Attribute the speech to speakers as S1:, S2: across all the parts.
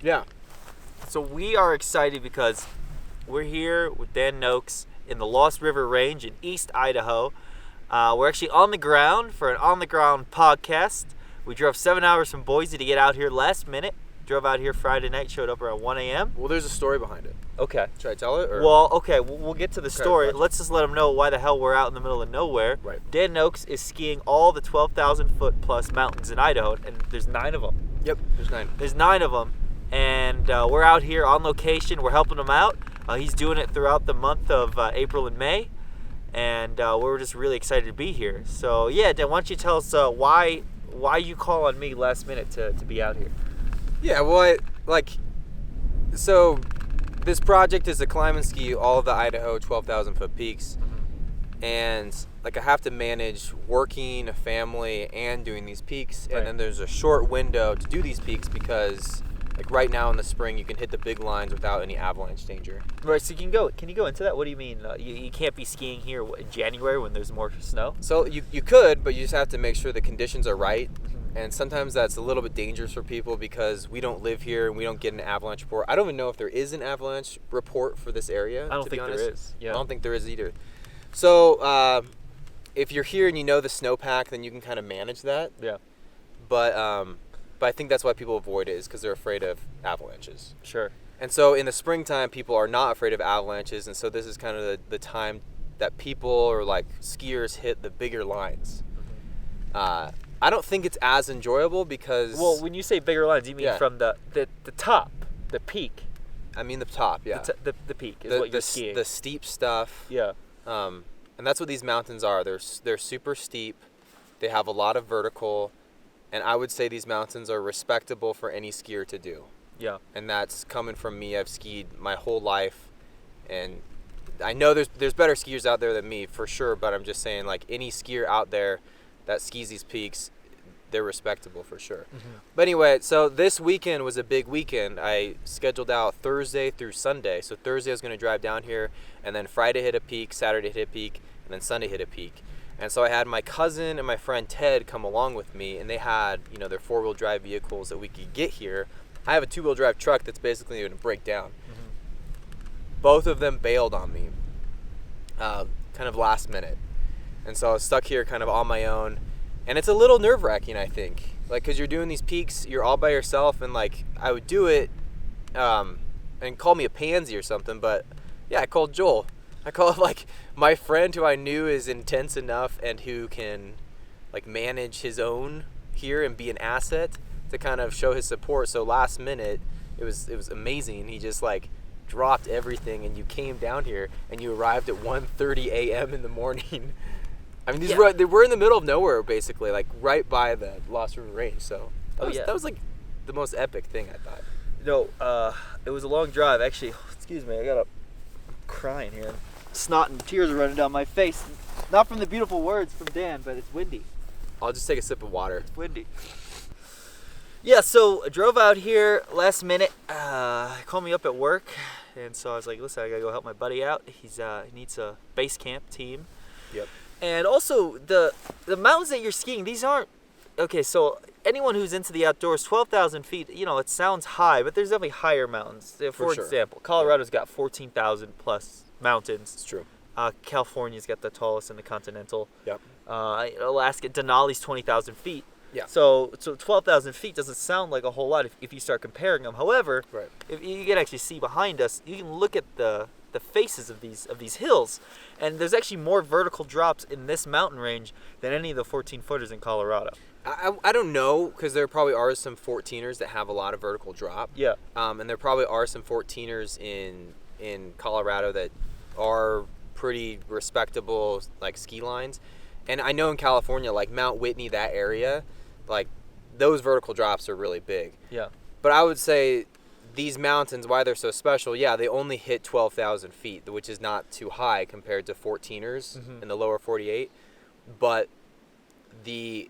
S1: Yeah.
S2: So we are excited because we're here with Dan Noakes in the Lost River Range in East Idaho. We're actually on the ground for an on-the-ground podcast. We drove 7 hours from Boise to get out here last minute. Drove out here Friday night, showed up around 1 a.m.
S1: Well, there's a story behind it.
S2: Okay.
S1: Should I tell it? Or?
S2: Well, okay, we'll get to the story.
S1: Gotcha.
S2: Let's just let them know why the hell we're out in the middle of nowhere.
S1: Right.
S2: Dan Noakes is skiing all the 12,000-foot plus mountains in Idaho, and there's 9 of them.
S1: Yep, there's 9.
S2: There's 9 of them, and we're out here on location. We're helping him out. He's doing it throughout the month of April and May, and we're just really excited to be here. So, yeah, Dan, why don't you tell us why you call on me last minute to be out here?
S1: Yeah, well, so this project is to climb and ski all of the Idaho 12,000-foot peaks. And I have to manage working, a family, and doing these peaks.
S2: Right.
S1: And then there's a short window to do these peaks because right now in the spring you can hit the big lines without any avalanche danger.
S2: Right, so can you go into that? What do you mean? You can't be skiing here in January when there's more snow?
S1: So you could, but you just have to make sure the conditions are right. And sometimes that's a little bit dangerous for people because we don't live here and we don't get an avalanche report. I don't even know if there is an avalanche report for this area.
S2: I don't think there is. Yeah.
S1: I don't think there is either. So if you're here and you know the snowpack, then you can kind of manage that.
S2: Yeah.
S1: But I think that's why people avoid it is because they're afraid of avalanches.
S2: Sure.
S1: And so in the springtime, people are not afraid of avalanches, and so this is kind of the time that people or skiers hit the bigger lines. I don't think it's as enjoyable because...
S2: Well, when you say bigger lines, you mean from the top, the peak.
S1: I mean the top, yeah.
S2: The peak is what you're skiing.
S1: The steep stuff.
S2: Yeah.
S1: And that's what these mountains are. They're super steep. They have a lot of vertical. And I would say these mountains are respectable for any skier to do.
S2: Yeah.
S1: And that's coming from me. I've skied my whole life. And I know there's better skiers out there than me, for sure. But I'm just saying, any skier out there that skis these peaks, they're respectable for sure. But anyway, so this weekend was a big weekend. I scheduled out Thursday through Sunday. So Thursday I was going to drive down here, and then Friday hit a peak, Saturday hit a peak, and then Sunday hit a peak. And so I had my cousin and my friend Ted come along with me, and they had, their 4-wheel drive vehicles that we could get here. I have a 2-wheel drive truck that's basically going to break down. Both of them bailed on me, kind of last minute. And so I was stuck here kind of on my own. And it's a little nerve-wracking, I think. Because you're doing these peaks, you're all by yourself, and, I would do it and call me a pansy or something. But, yeah, I called Joel. I called, my friend who I knew is intense enough and who can, manage his own here and be an asset to kind of show his support. So last minute, it was amazing. He just, dropped everything, and you came down here, and you arrived at 1:30 a.m. in the morning. I mean, they were in the middle of nowhere, basically, right by the Lost River Range. So that was the most epic thing, I thought.
S2: It was a long drive. Actually, excuse me, I'm crying here. Snot and tears are running down my face. Not from the beautiful words from Dan, but it's windy.
S1: I'll just take a sip of water.
S2: It's windy. Yeah, so I drove out here last minute. He called me up at work, and so I was like, listen, I gotta go help my buddy out. He needs a base camp team.
S1: Yep.
S2: And also, the mountains that you're skiing, these aren't... Okay, so anyone who's into the outdoors, 12,000 feet, it sounds high, but there's definitely higher mountains. For
S1: sure.
S2: example, Colorado's got 14,000 plus mountains.
S1: It's true.
S2: California's got the tallest in the continental.
S1: Yep.
S2: Alaska, Denali's 20,000 feet.
S1: Yeah.
S2: So 12,000 feet doesn't sound like a whole lot if you start comparing them. However,
S1: right.
S2: If you can actually see behind us, you can look at the faces of these hills, and there's actually more vertical drops in this mountain range than any of the 14-footers in Colorado.
S1: I don't know, because there probably are some 14ers that have a lot of vertical drop.
S2: Yeah.
S1: And there probably are some 14ers in Colorado that are pretty respectable ski lines. And I know in California, Mount Whitney, that area, those vertical drops are really big.
S2: Yeah.
S1: But I would say these mountains, why they're so special, they only hit 12,000 feet, which is not too high compared to 14ers in the lower 48. But the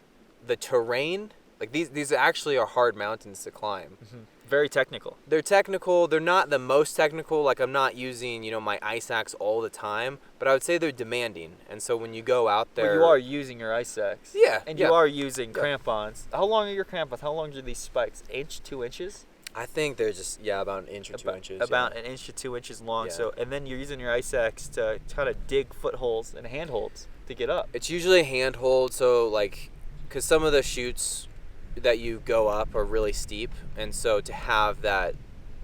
S1: terrain, these actually are hard mountains to climb.
S2: Very technical.
S1: They're technical. They're not the most technical. I'm not using, my ice axe all the time, but I would say they're demanding. And so when you go out there...
S2: Well, you are using your ice axe.
S1: Yeah.
S2: And you are using crampons. How long are your crampons? How long are these spikes? 2 inches?
S1: I think they're just about an inch or 2 inches.
S2: About an inch to 2 inches long.
S1: Yeah.
S2: So, and then you're using your ice axe to kind of dig footholds and handholds to get up.
S1: It's usually a handhold, so like, because some of the chutes that you go up are really steep, and so to have that,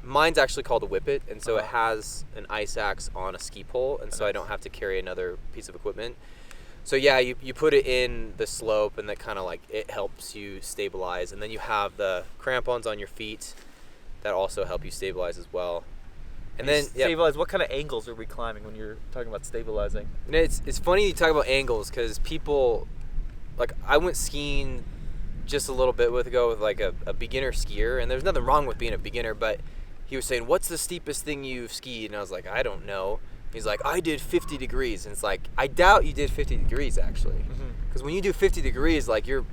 S1: mine's actually called a whippet, and so it has an ice axe on a ski pole, and so I don't have to carry another piece of equipment. So yeah, you put it in the slope, and that kind of like, it helps you stabilize, and then you have the crampons on your feet that also help you stabilize as well. And then
S2: stabilize. What kind of angles are we climbing when you're talking about stabilizing?
S1: And it's funny you talk about angles, because people, like, I went skiing just a little bit ago with like a beginner skier, and there's nothing wrong with being a beginner, but he was saying, what's the steepest thing you've skied? And I was like, I don't know. He's like, I did 50 degrees. And it's like, I doubt you did 50 degrees actually, because when you do 50 degrees, like you're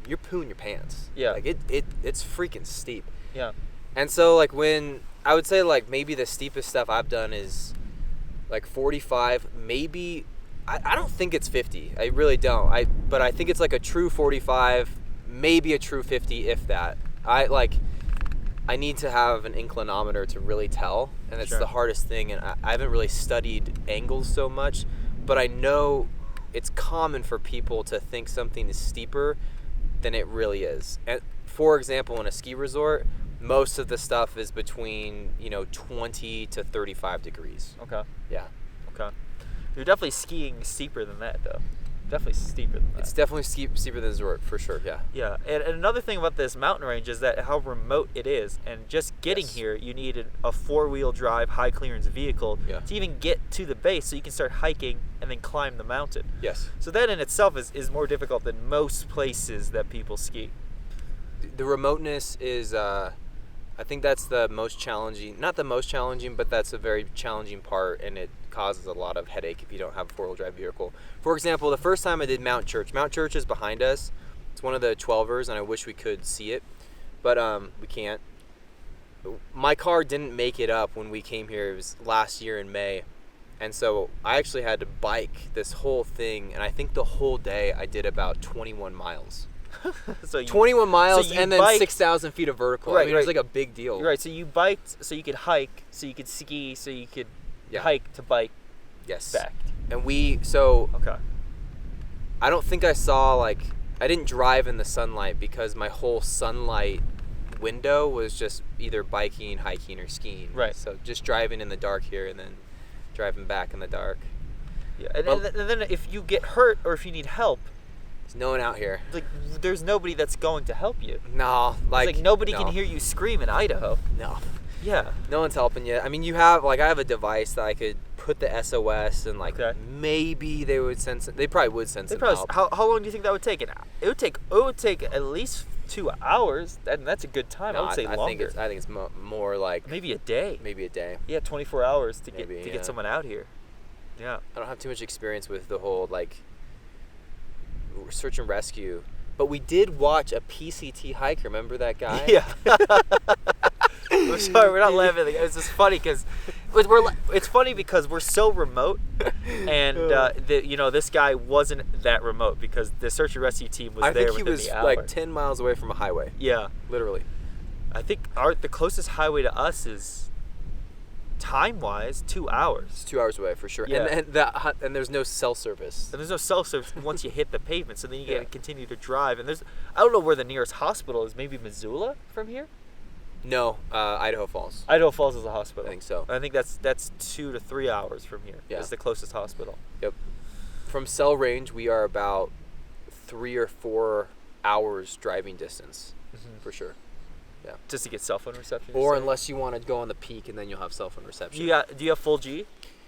S1: pooing your pants.
S2: Yeah.
S1: Like it's freaking steep.
S2: Yeah.
S1: And so like, when I would say like maybe the steepest stuff I've done is like 45, maybe. I don't think it's 50. I really don't. But I think it's like a true 45, maybe a true 50, if that. I need to have an inclinometer to really tell, and it's the hardest thing. And I haven't really studied angles so much, but I know it's common for people to think something is steeper than it really is. And for example, in a ski resort, most of the stuff is between 20 to 35 degrees.
S2: Okay.
S1: Yeah.
S2: Okay. You're definitely skiing steeper than that, though. Definitely steeper than that.
S1: It's definitely steeper than the resort, for sure, yeah.
S2: Yeah, and another thing about this mountain range is that how remote it is, and just getting here, you need a four-wheel drive, high-clearance vehicle to even get to the base, so you can start hiking and then climb the mountain.
S1: Yes.
S2: So that in itself is more difficult than most places that people ski.
S1: The remoteness is, I think that's the most challenging, not the most challenging, but that's a very challenging part, and it causes a lot of headache if you don't have a four-wheel drive vehicle. For example, the first time I did Mount Church is behind us. It's one of the 12ers, and I wish we could see it, but we can't. My car didn't make it up when we came here. It was last year in May, and so I actually had to bike this whole thing, and I think the whole day I did about 21 miles.
S2: So
S1: 21 miles,
S2: so
S1: and then 6,000 feet of vertical.
S2: Right,
S1: I mean, it was like a big deal.
S2: Right, so you biked so you could hike, so you could ski, so you could hike to bike back.
S1: And
S2: okay.
S1: I don't think I saw, I didn't drive in the sunlight, because my whole sunlight window was just either biking, hiking, or skiing.
S2: Right.
S1: So just driving in the dark here, and then driving back in the dark.
S2: Yeah, and then if you get hurt or if you need help,
S1: there's no one out here.
S2: There's nobody that's going to help you.
S1: No,
S2: nobody can hear you scream in Idaho.
S1: No.
S2: Yeah.
S1: No one's helping you. I mean, you have, I have a device that I could put the SOS, and maybe they would send some, they probably would send some help.
S2: How long do you think that would take? It would take at least 2 hours, and that's a good time.
S1: No,
S2: I would say longer.
S1: I think it's more like
S2: maybe a day.
S1: Maybe a day.
S2: Yeah, 24 hours to get someone out here. Yeah.
S1: I don't have too much experience with the whole search and rescue, but we did watch a PCT hike. Remember that guy?
S2: Yeah. I'm sorry, we're not laughing. It's just funny because it's funny because we're so remote, and this guy wasn't that remote because the search and rescue team was there within the hour. I think he was 10 miles away from a highway. Yeah,
S1: literally.
S2: I think the closest highway to us is, time-wise, 2 hours.
S1: It's 2 hours away for sure.
S2: Yeah.
S1: And there's no cell service.
S2: And there's no cell service once you hit the pavement, so then you got to continue to drive. And I don't know where the nearest hospital is. Maybe Missoula from here?
S1: No, Idaho Falls.
S2: Idaho Falls is a hospital.
S1: I think so.
S2: I think that's 2 to 3 hours from here.
S1: Yeah.
S2: It's the closest hospital.
S1: Yep. From cell range, we are about 3 or 4 hours driving distance, for sure. Yeah.
S2: Just to get cell phone reception?
S1: Or unless you want to go on the peak, and then you'll have cell phone reception.
S2: Do you have full G?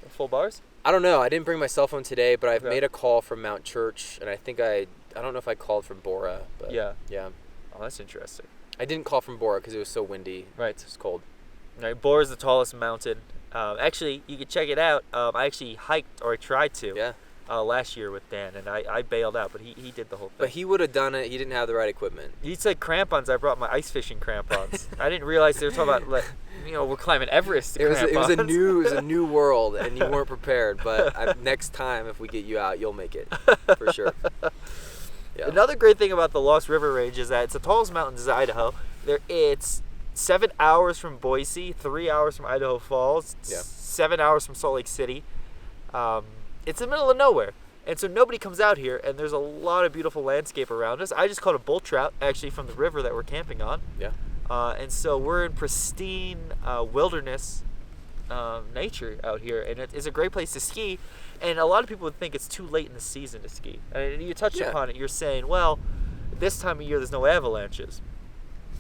S2: Full bars?
S1: I don't know. I didn't bring my cell phone today, but I've made a call from Mount Church, and I think I don't know if I called from Bora, but yeah.
S2: Oh, that's interesting.
S1: I didn't call from Bora because it was so windy.
S2: Right.
S1: It was cold.
S2: Right. Bora is the tallest mountain. Actually, you can check it out. I actually hiked, or I tried to.
S1: Yeah.
S2: Last year with Dan, and I bailed out, but he did the whole thing.
S1: But he would have done it. He didn't have the right equipment.
S2: You said crampons. I brought my ice fishing crampons. I didn't realize they were talking about we're climbing Everest. It was
S1: a new world, and you weren't prepared. But next time, if we get you out, you'll make it for sure. Yeah.
S2: Another great thing about the Lost River Range is that it's the tallest mountains in Idaho. It's 7 hours from Boise, 3 hours from Idaho Falls,
S1: Yeah.
S2: 7 hours from Salt Lake City. It's in the middle of nowhere. And so nobody comes out here, and there's a lot of beautiful landscape around us. I just caught a bull trout, actually, from the river that we're camping on.
S1: Yeah.
S2: And so we're in pristine wilderness nature out here, and it is a great place to ski. And a lot of people would think it's too late in the season to ski. And you touched upon it. You're saying, well, this time of year there's no avalanches.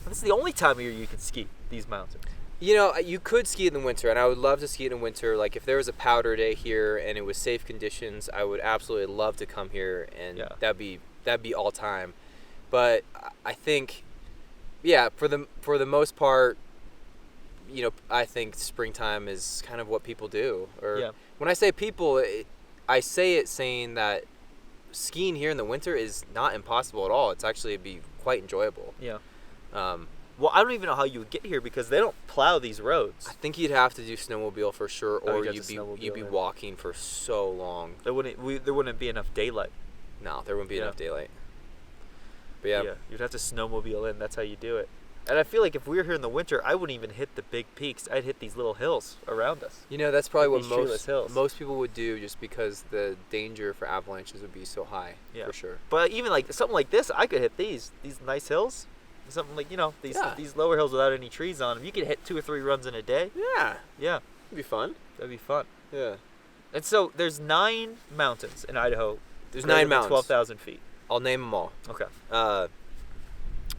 S2: This is the only time of year you can ski these mountains.
S1: You know, you could ski in the winter, and I would love to ski in the winter. Like, if there was a powder day here and it was safe conditions, I would absolutely love to come here, and that'd be all time. But I think, for the most part, you know, I think springtime is kind of what people do. Or when I say people, I say it saying that skiing here in the winter is not impossible at all. It's actually be quite enjoyable.
S2: Yeah. Well, I don't even know how you would get here because they don't plow these roads.
S1: I think you'd have to do snowmobile for sure, or you'd be walking for so long.
S2: There wouldn't be enough daylight.
S1: No, there wouldn't be enough daylight. But
S2: you'd have to snowmobile in. That's how you do it. And I feel like if we were here in the winter, I wouldn't even hit the big peaks. I'd hit these little hills around us.
S1: You know, that's probably
S2: what
S1: what most people would do, just because the danger for avalanches would be so high. Yeah, for sure.
S2: But even like something like this, I could hit these nice hills. Something like, you know, these lower hills without any trees on them. You could hit 2 or 3 runs in a day.
S1: Yeah.
S2: Yeah.
S1: It'd be fun.
S2: That'd be fun.
S1: Yeah.
S2: And so there's 9 mountains in Idaho.
S1: There's 9 mountains.
S2: 12,000 feet.
S1: I'll name them all.
S2: Okay.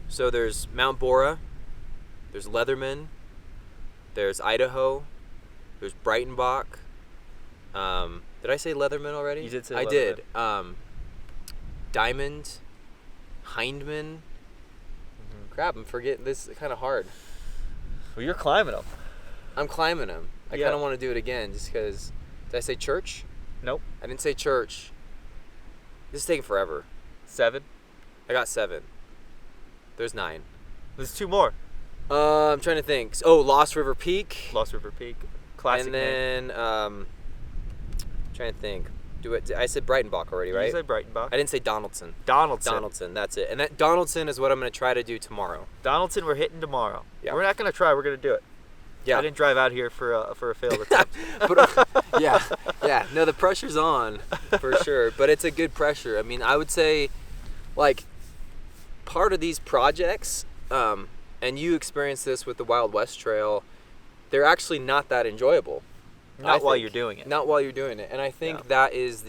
S1: So there's Mount Bora. There's Leatherman. There's Idaho. There's Breitenbach. Did I say Leatherman already?
S2: You did say
S1: I
S2: Leatherman.
S1: did. Diamond. Hindman. Crap, I'm forgetting. This is kind of hard.
S2: Well, you're climbing them.
S1: I'm climbing them. I kind of want to do it again just because. Did I say church?
S2: Nope.
S1: I didn't say church. This is taking forever.
S2: 7.
S1: I got 7. There's 9.
S2: There's 2 more.
S1: I'm trying to think. Oh, Lost River Peak.
S2: Lost River Peak. Classic
S1: name. And then, trying to think. I said Breitenbach already, right?
S2: You said Breitenbach.
S1: I didn't say Donaldson.
S2: Donaldson.
S1: That's it. And that Donaldson is what I'm going to try to do tomorrow.
S2: Donaldson, we're hitting tomorrow.
S1: Yeah.
S2: We're not going to try. We're going to do it.
S1: Yeah.
S2: I didn't drive out here for a failed attempt.
S1: Yeah. No, the pressure's on for sure. But it's a good pressure. I mean, I would say, like, part of these projects, and you experienced this with the Wild West Trail, they're actually not that enjoyable.
S2: Not while you're doing it.
S1: Not while you're doing it. And I think that is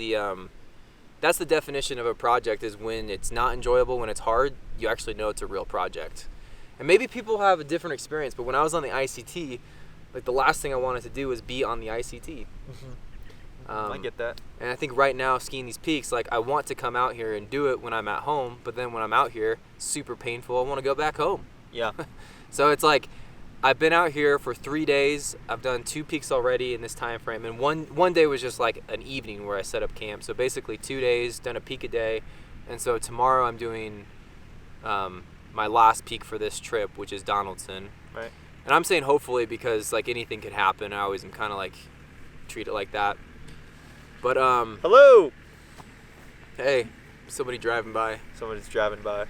S1: that's the definition of a project, is when it's not enjoyable, when it's hard, you actually know it's a real project. And maybe people have a different experience, but when I was on the ICT, like, the last thing I wanted to do was be on the ICT.
S2: Mm-hmm. I get that.
S1: And I think right now, skiing these peaks, like, I want to come out here and do it when I'm at home, but then when I'm out here, super painful, I want to go back home.
S2: Yeah.
S1: So it's like, I've been out here for 3 days. I've done 2 peaks already in this time frame, and one day was just like an evening where I set up camp. So basically 2 days, done a peak a day, and so tomorrow I'm doing my last peak for this trip, which is Donaldson.
S2: Right.
S1: And I'm saying hopefully because, like, anything could happen. I always am kind of like treat it like that. But
S2: hello.
S1: Hey, somebody driving by.
S2: Somebody's driving by.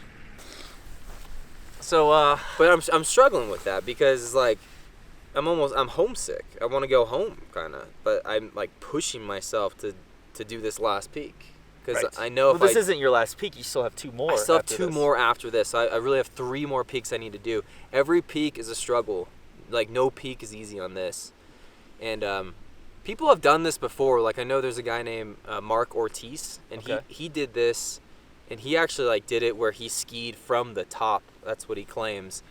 S1: So, but I'm struggling with that because, like, I'm homesick. I want to go home, kind of, but I'm like pushing myself to do this last peak because I know
S2: this isn't your last peak. You still have 2 more.
S1: I still have 2 more after this. I really have 3 more peaks I need to do. Every peak is a struggle. Like, no peak is easy on this, and people have done this before. Like, I know there's a guy named Mark Ortiz, and he did this. And he actually, like, did it where he skied from the top. That's what he claims.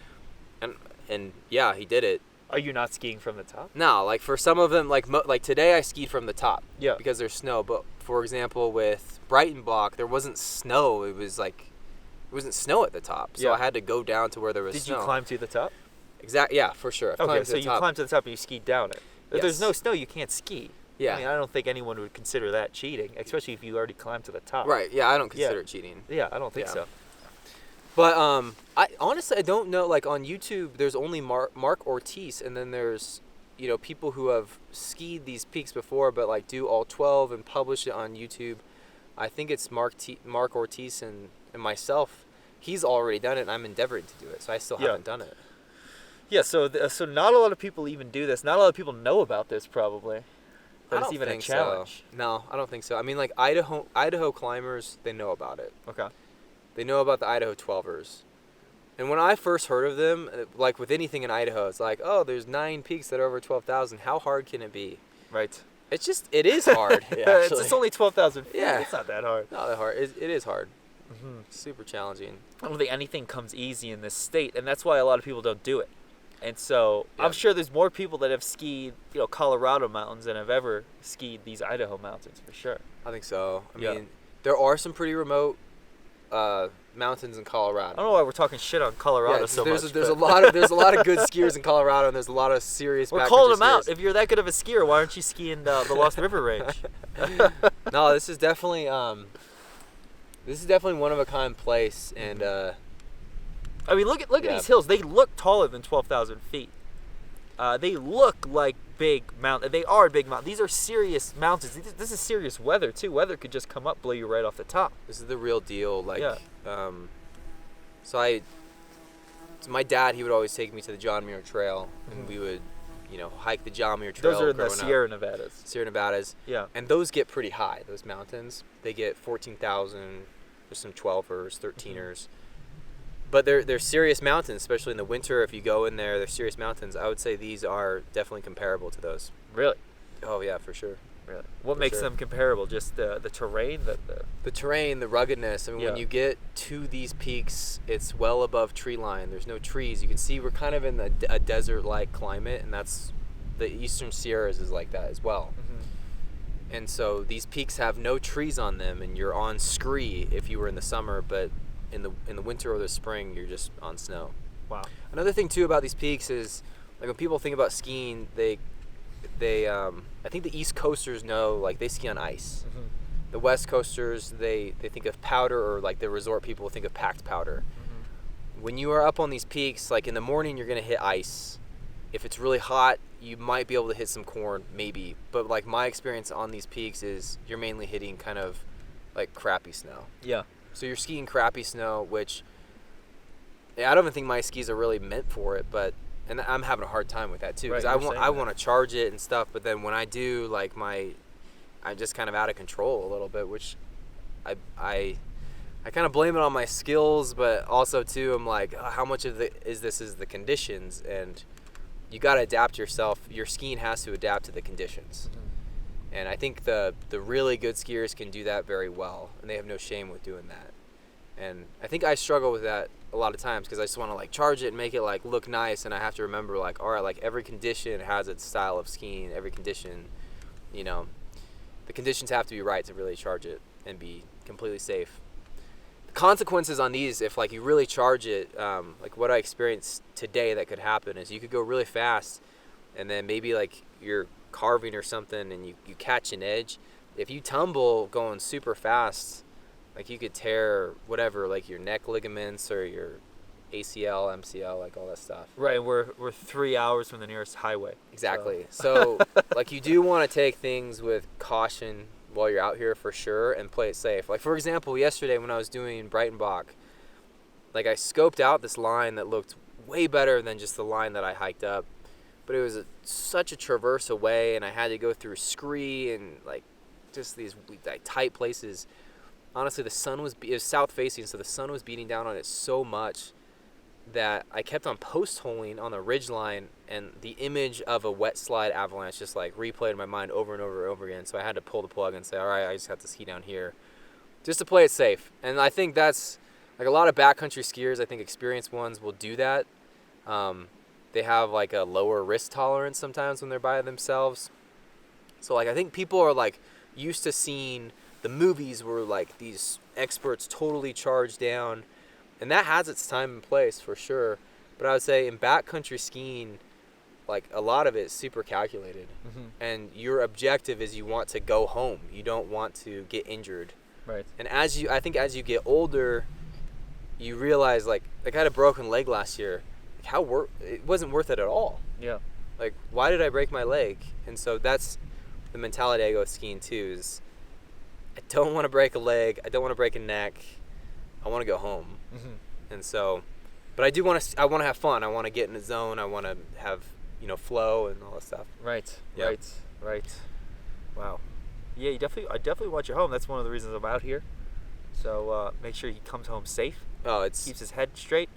S1: And yeah, he did it.
S2: Are you not skiing from the top?
S1: No, like, for some of them, like today I skied from the top.
S2: Yeah.
S1: Because there's snow. But, for example, with Breitenbach, there wasn't snow. It wasn't snow at the top. So I had to go down to where there was snow.
S2: Did you climb to the top?
S1: Exactly. Yeah, for sure.
S2: Okay, so you climbed to the top and you skied down it. If there's no snow, you can't ski.
S1: Yeah.
S2: I mean, I don't think anyone would consider that cheating, especially if you already climbed to the top.
S1: Right. Yeah, I don't consider it cheating.
S2: Yeah, I don't think so.
S1: But I honestly, I don't know. Like, on YouTube, there's only Mark Ortiz, and then there's, you know, people who have skied these peaks before, but, like, do all 12 and publish it on YouTube. I think it's Mark Ortiz and myself. He's already done it, and I'm endeavoring to do it, so I still haven't done it.
S2: Yeah, so so not a lot of people even do this. Not a lot of people know about this probably.
S1: I
S2: That it's
S1: don't
S2: even a
S1: think
S2: challenge.
S1: so. No, I don't think so. I mean, like Idaho climbers, they know about it.
S2: Okay.
S1: They know about the Idaho 12ers. And when I first heard of them, like with anything in Idaho, it's like, oh, there's 9 peaks that are over 12,000. How hard can it be?
S2: Right.
S1: It is hard.
S2: It's only 12,000 feet.
S1: Yeah.
S2: It's not that hard.
S1: Not that hard. It is hard.
S2: Mm-hmm.
S1: Super challenging.
S2: I don't think anything comes easy in this state, and that's why a lot of people don't do it. And so
S1: Yeah.
S2: I'm sure there's more people that have skied, Colorado mountains than have ever skied these Idaho mountains for sure.
S1: I think so. I
S2: Yeah.
S1: mean, there are some pretty remote mountains in Colorado.
S2: I don't know why we're talking shit on Colorado
S1: Yeah,
S2: so
S1: there's
S2: much.
S1: there's a
S2: but-
S1: lot of good skiers in Colorado, and there's a lot of serious.
S2: We're
S1: backcountry
S2: calling them out.
S1: skiers.
S2: If you're that good of a skier, why aren't you skiing the Lost River Range?
S1: No, this is definitely one of a kind place, and
S2: I mean, look at
S1: Yeah.
S2: these hills. They look taller than 12,000 feet. They look like big mountains. They are big mountains. These are serious mountains. This is serious weather too. Weather could just come up, blow you right off the top.
S1: this is the real deal. Like,
S2: Yeah.
S1: So my dad, he would always take me to the John Muir Trail, and
S2: Mhm.
S1: we would, hike the John Muir Trail.
S2: Those are in the
S1: growing up.
S2: Sierra Nevadas.
S1: Sierra Nevadas.
S2: Yeah.
S1: And those get pretty high, those mountains. They get 14,000. There's some 12ers, 13ers. But they're serious mountains, especially in the winter. If you go in there, they're serious mountains. I would say these are definitely comparable to those.
S2: Really.
S1: Oh, yeah, for sure.
S2: Really. What
S1: For
S2: makes
S1: sure.
S2: them comparable? Just the terrain,
S1: The terrain, the ruggedness. I mean, when
S2: Yeah.
S1: you get to these peaks, it's well above tree line. There's no trees. You can see we're kind of in a desert-like climate, and that's the Eastern Sierras is like that as well.
S2: Mm-hmm.
S1: And so these peaks have no trees on them, and you're on scree if you were in the summer, but in the winter or the spring, you're just on snow.
S2: Wow.
S1: Another thing too about these peaks is, like, when people think about skiing, they I think the East Coasters know, like, they ski on ice.
S2: Mm-hmm.
S1: The West Coasters, they think of powder, or like the resort people think of packed powder.
S2: Mm-hmm.
S1: When you are up on these peaks, like in the morning, you're gonna hit ice. If it's really hot, you might be able to hit some corn, maybe. But like my experience on these peaks is you're mainly hitting kind of like crappy snow.
S2: Yeah.
S1: So you're skiing crappy snow, which I don't even think my skis are really meant for it, and I'm having a hard time with that too, because
S2: Right, you were
S1: I
S2: saying
S1: want to charge it and stuff, but then when I do, like, I'm just kind of out of control a little bit, which I kind of blame it on my skills, but also too I'm like, how much of is the conditions, and you got to adapt yourself. Your skiing has to adapt to the conditions.
S2: Mm-hmm.
S1: And I think the really good skiers can do that very well, and they have no shame with doing that. And I think I struggle with that a lot of times, because I just want to like charge it and make it like look nice, and I have to remember, like, all right, like every condition has its style of skiing. Every condition, the conditions have to be right to really charge it and be completely safe. The consequences on these, if like you really charge it, like what I experienced today that could happen is you could go really fast, and then maybe like you're carving or something and you catch an edge. If you tumble going super fast, like you could tear whatever, like your neck ligaments or your ACL, MCL, like all that stuff.
S2: Right, and we're 3 hours from the nearest highway.
S1: Exactly. So like you do want to take things with caution while you're out here for sure, and play it safe. Like for example, yesterday when I was doing Breitenbach, like I scoped out this line that looked way better than just the line that I hiked up, but it was such a traverse away, and I had to go through scree and like just these like tight places. Honestly, it was south facing, so the sun was beating down on it so much that I kept on post-holing on the ridge line, and the image of a wet slide avalanche just like replayed in my mind over and over and over again. So I had to pull the plug and say, all right, I just have to ski down here just to play it safe. And I think that's like a lot of backcountry skiers, I think experienced ones will do that. They have like a lower risk tolerance sometimes when they're by themselves. So like I think people are like used to seeing the movies where like these experts totally charge down, and that has its time and place for sure. But I would say in backcountry skiing, like a lot of it is super calculated,
S2: Mm-hmm.
S1: and your objective is you want to go home. You don't want to get injured.
S2: Right.
S1: And I think as you get older, you realize like I had a broken leg last year. Like it wasn't worth it at all.
S2: Yeah.
S1: Like, why did I break my leg? And so that's the mentality I go with skiing too, is I don't want to break a leg. I don't want to break a neck. I want to go home.
S2: Mm-hmm.
S1: And so But I want to have fun. I want to get in the zone. I want to have, flow and all that stuff.
S2: Right.
S1: Yeah.
S2: Right. Wow. Yeah, I definitely want you home. That's one of the reasons I'm out here. So make sure he comes home safe.
S1: Oh,
S2: keeps his head straight.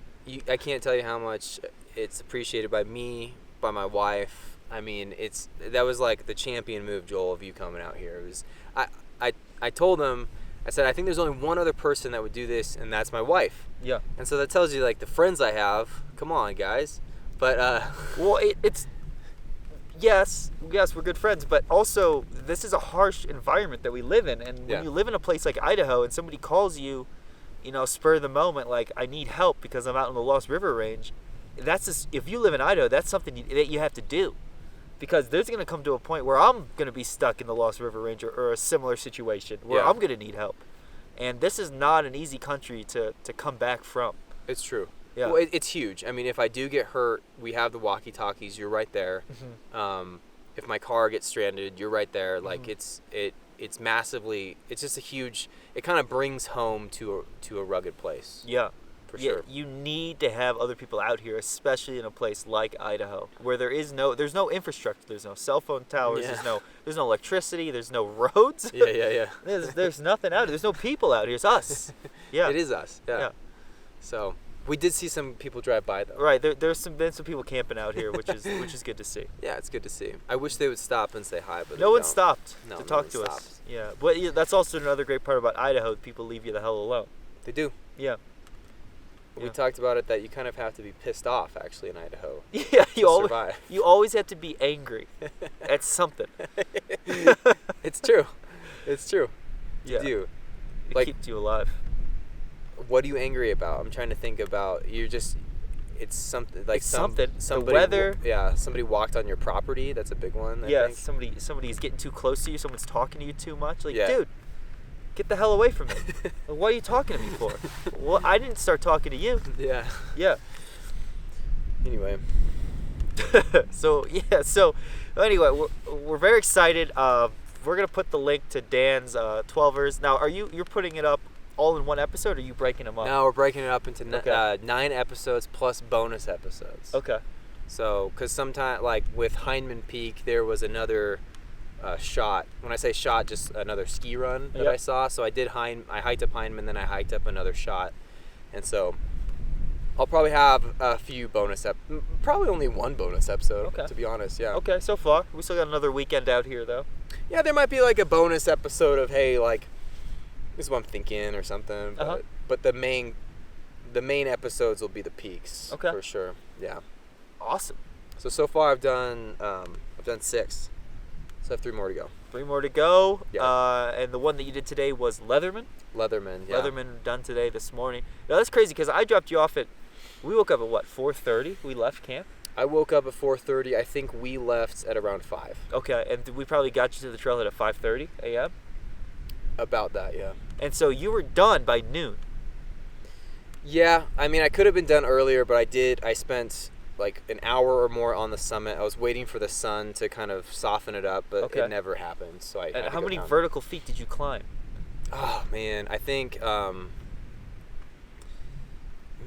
S1: I can't tell you how much it's appreciated by me, by my wife. I mean, that was like the champion move, Joel, of you coming out here. It was I told him, I said, I think there's only one other person that would do this, and that's my wife.
S2: Yeah.
S1: And so that tells you, like, the friends I have. Come on, guys. But
S2: well, it's yes, we're good friends, but also this is a harsh environment that we live in, and when you live in a place like Idaho and somebody calls you, spur of the moment, like, I need help because I'm out in the Lost River Range, if you live in Idaho, that's something that you have to do, because there's going to come to a point where I'm going to be stuck in the Lost River Range or a similar situation where I'm going to need help, and this is not an easy country to come back from.
S1: It's true.
S2: Yeah.
S1: Well, it's huge. I mean, if I do get hurt, we have the walkie-talkies. You're right there.
S2: Mm-hmm.
S1: If my car gets stranded, you're right there. Like,
S2: Mm-hmm.
S1: it's massively. It's just a huge. It kind of brings home to a rugged place.
S2: Yeah.
S1: For sure.
S2: You need to have other people out here, especially in a place like Idaho, where there's no infrastructure. There's no cell phone towers.
S1: Yeah.
S2: There's no electricity. There's no roads.
S1: Yeah.
S2: There's nothing out here. There's no people out here. It's us. Yeah.
S1: It is us. Yeah. So we did see some people drive by though.
S2: Right. There's been some people camping out here, which is good to see.
S1: Yeah, it's good to see. I wish they would stop and say hi, but
S2: no one stopped
S1: No
S2: to
S1: one
S2: talk to
S1: stopped.
S2: us. Yeah. But that's also another great part about Idaho. People leave you the hell alone.
S1: They do.
S2: Yeah.
S1: We talked about it that you kind of have to be pissed off actually in Idaho.
S2: Yeah,
S1: survive.
S2: you always have to be angry at something.
S1: It's true. It's true.
S2: Yeah.
S1: You do.
S2: It keeps you alive.
S1: What are you angry about? I'm trying to think about. It's something like
S2: something.
S1: Somebody,
S2: the weather.
S1: Somebody walked on your property. That's a big one. I think.
S2: Somebody's getting too close to you. Someone's talking to you too much. Like,
S1: Yeah.
S2: dude, get the hell away from me. Like, what are you talking to me for? Well, I didn't start talking to you.
S1: Yeah.
S2: Yeah.
S1: Anyway.
S2: So anyway, we're very excited. We're gonna put the link to Dan's 12ers. Now, you're putting it up all in one episode, or are you breaking them up?
S1: No, we're breaking it up into
S2: Okay.
S1: 9 episodes plus bonus episodes.
S2: Okay.
S1: So, because sometimes, like with Hindman Peak, there was another shot. When I say shot, just another ski run that
S2: Yep.
S1: I saw. So I hiked up Hindman, then I hiked up another shot, and so I'll probably have a few probably only one bonus episode.
S2: Okay.
S1: To be honest, yeah.
S2: Okay. So far, we still got another weekend out here, though.
S1: Yeah, there might be like a bonus episode of hey, like this is what I'm thinking or something. But, but the main episodes will be the peaks.
S2: Okay.
S1: For sure. Yeah.
S2: Awesome.
S1: So far I've done 6. So I have 3 more to go.
S2: 3 more to go.
S1: Yeah.
S2: And the one that you did today was Leatherman.
S1: Leatherman, yeah.
S2: Leatherman done today this morning. Now that's crazy because I dropped you off we woke up at what, 4:30? We left camp.
S1: I woke up at 4:30. I think we left at around 5.
S2: Okay, and we probably got you to the trailhead at 5:30 a.m.
S1: About that, yeah.
S2: And so you were done by noon.
S1: Yeah, I mean I could have been done earlier, but I spent like an hour or more on the summit. I was waiting for the sun to kind of soften it up, but it never happened. So I.
S2: And how many vertical feet did you climb?
S1: Oh man, I think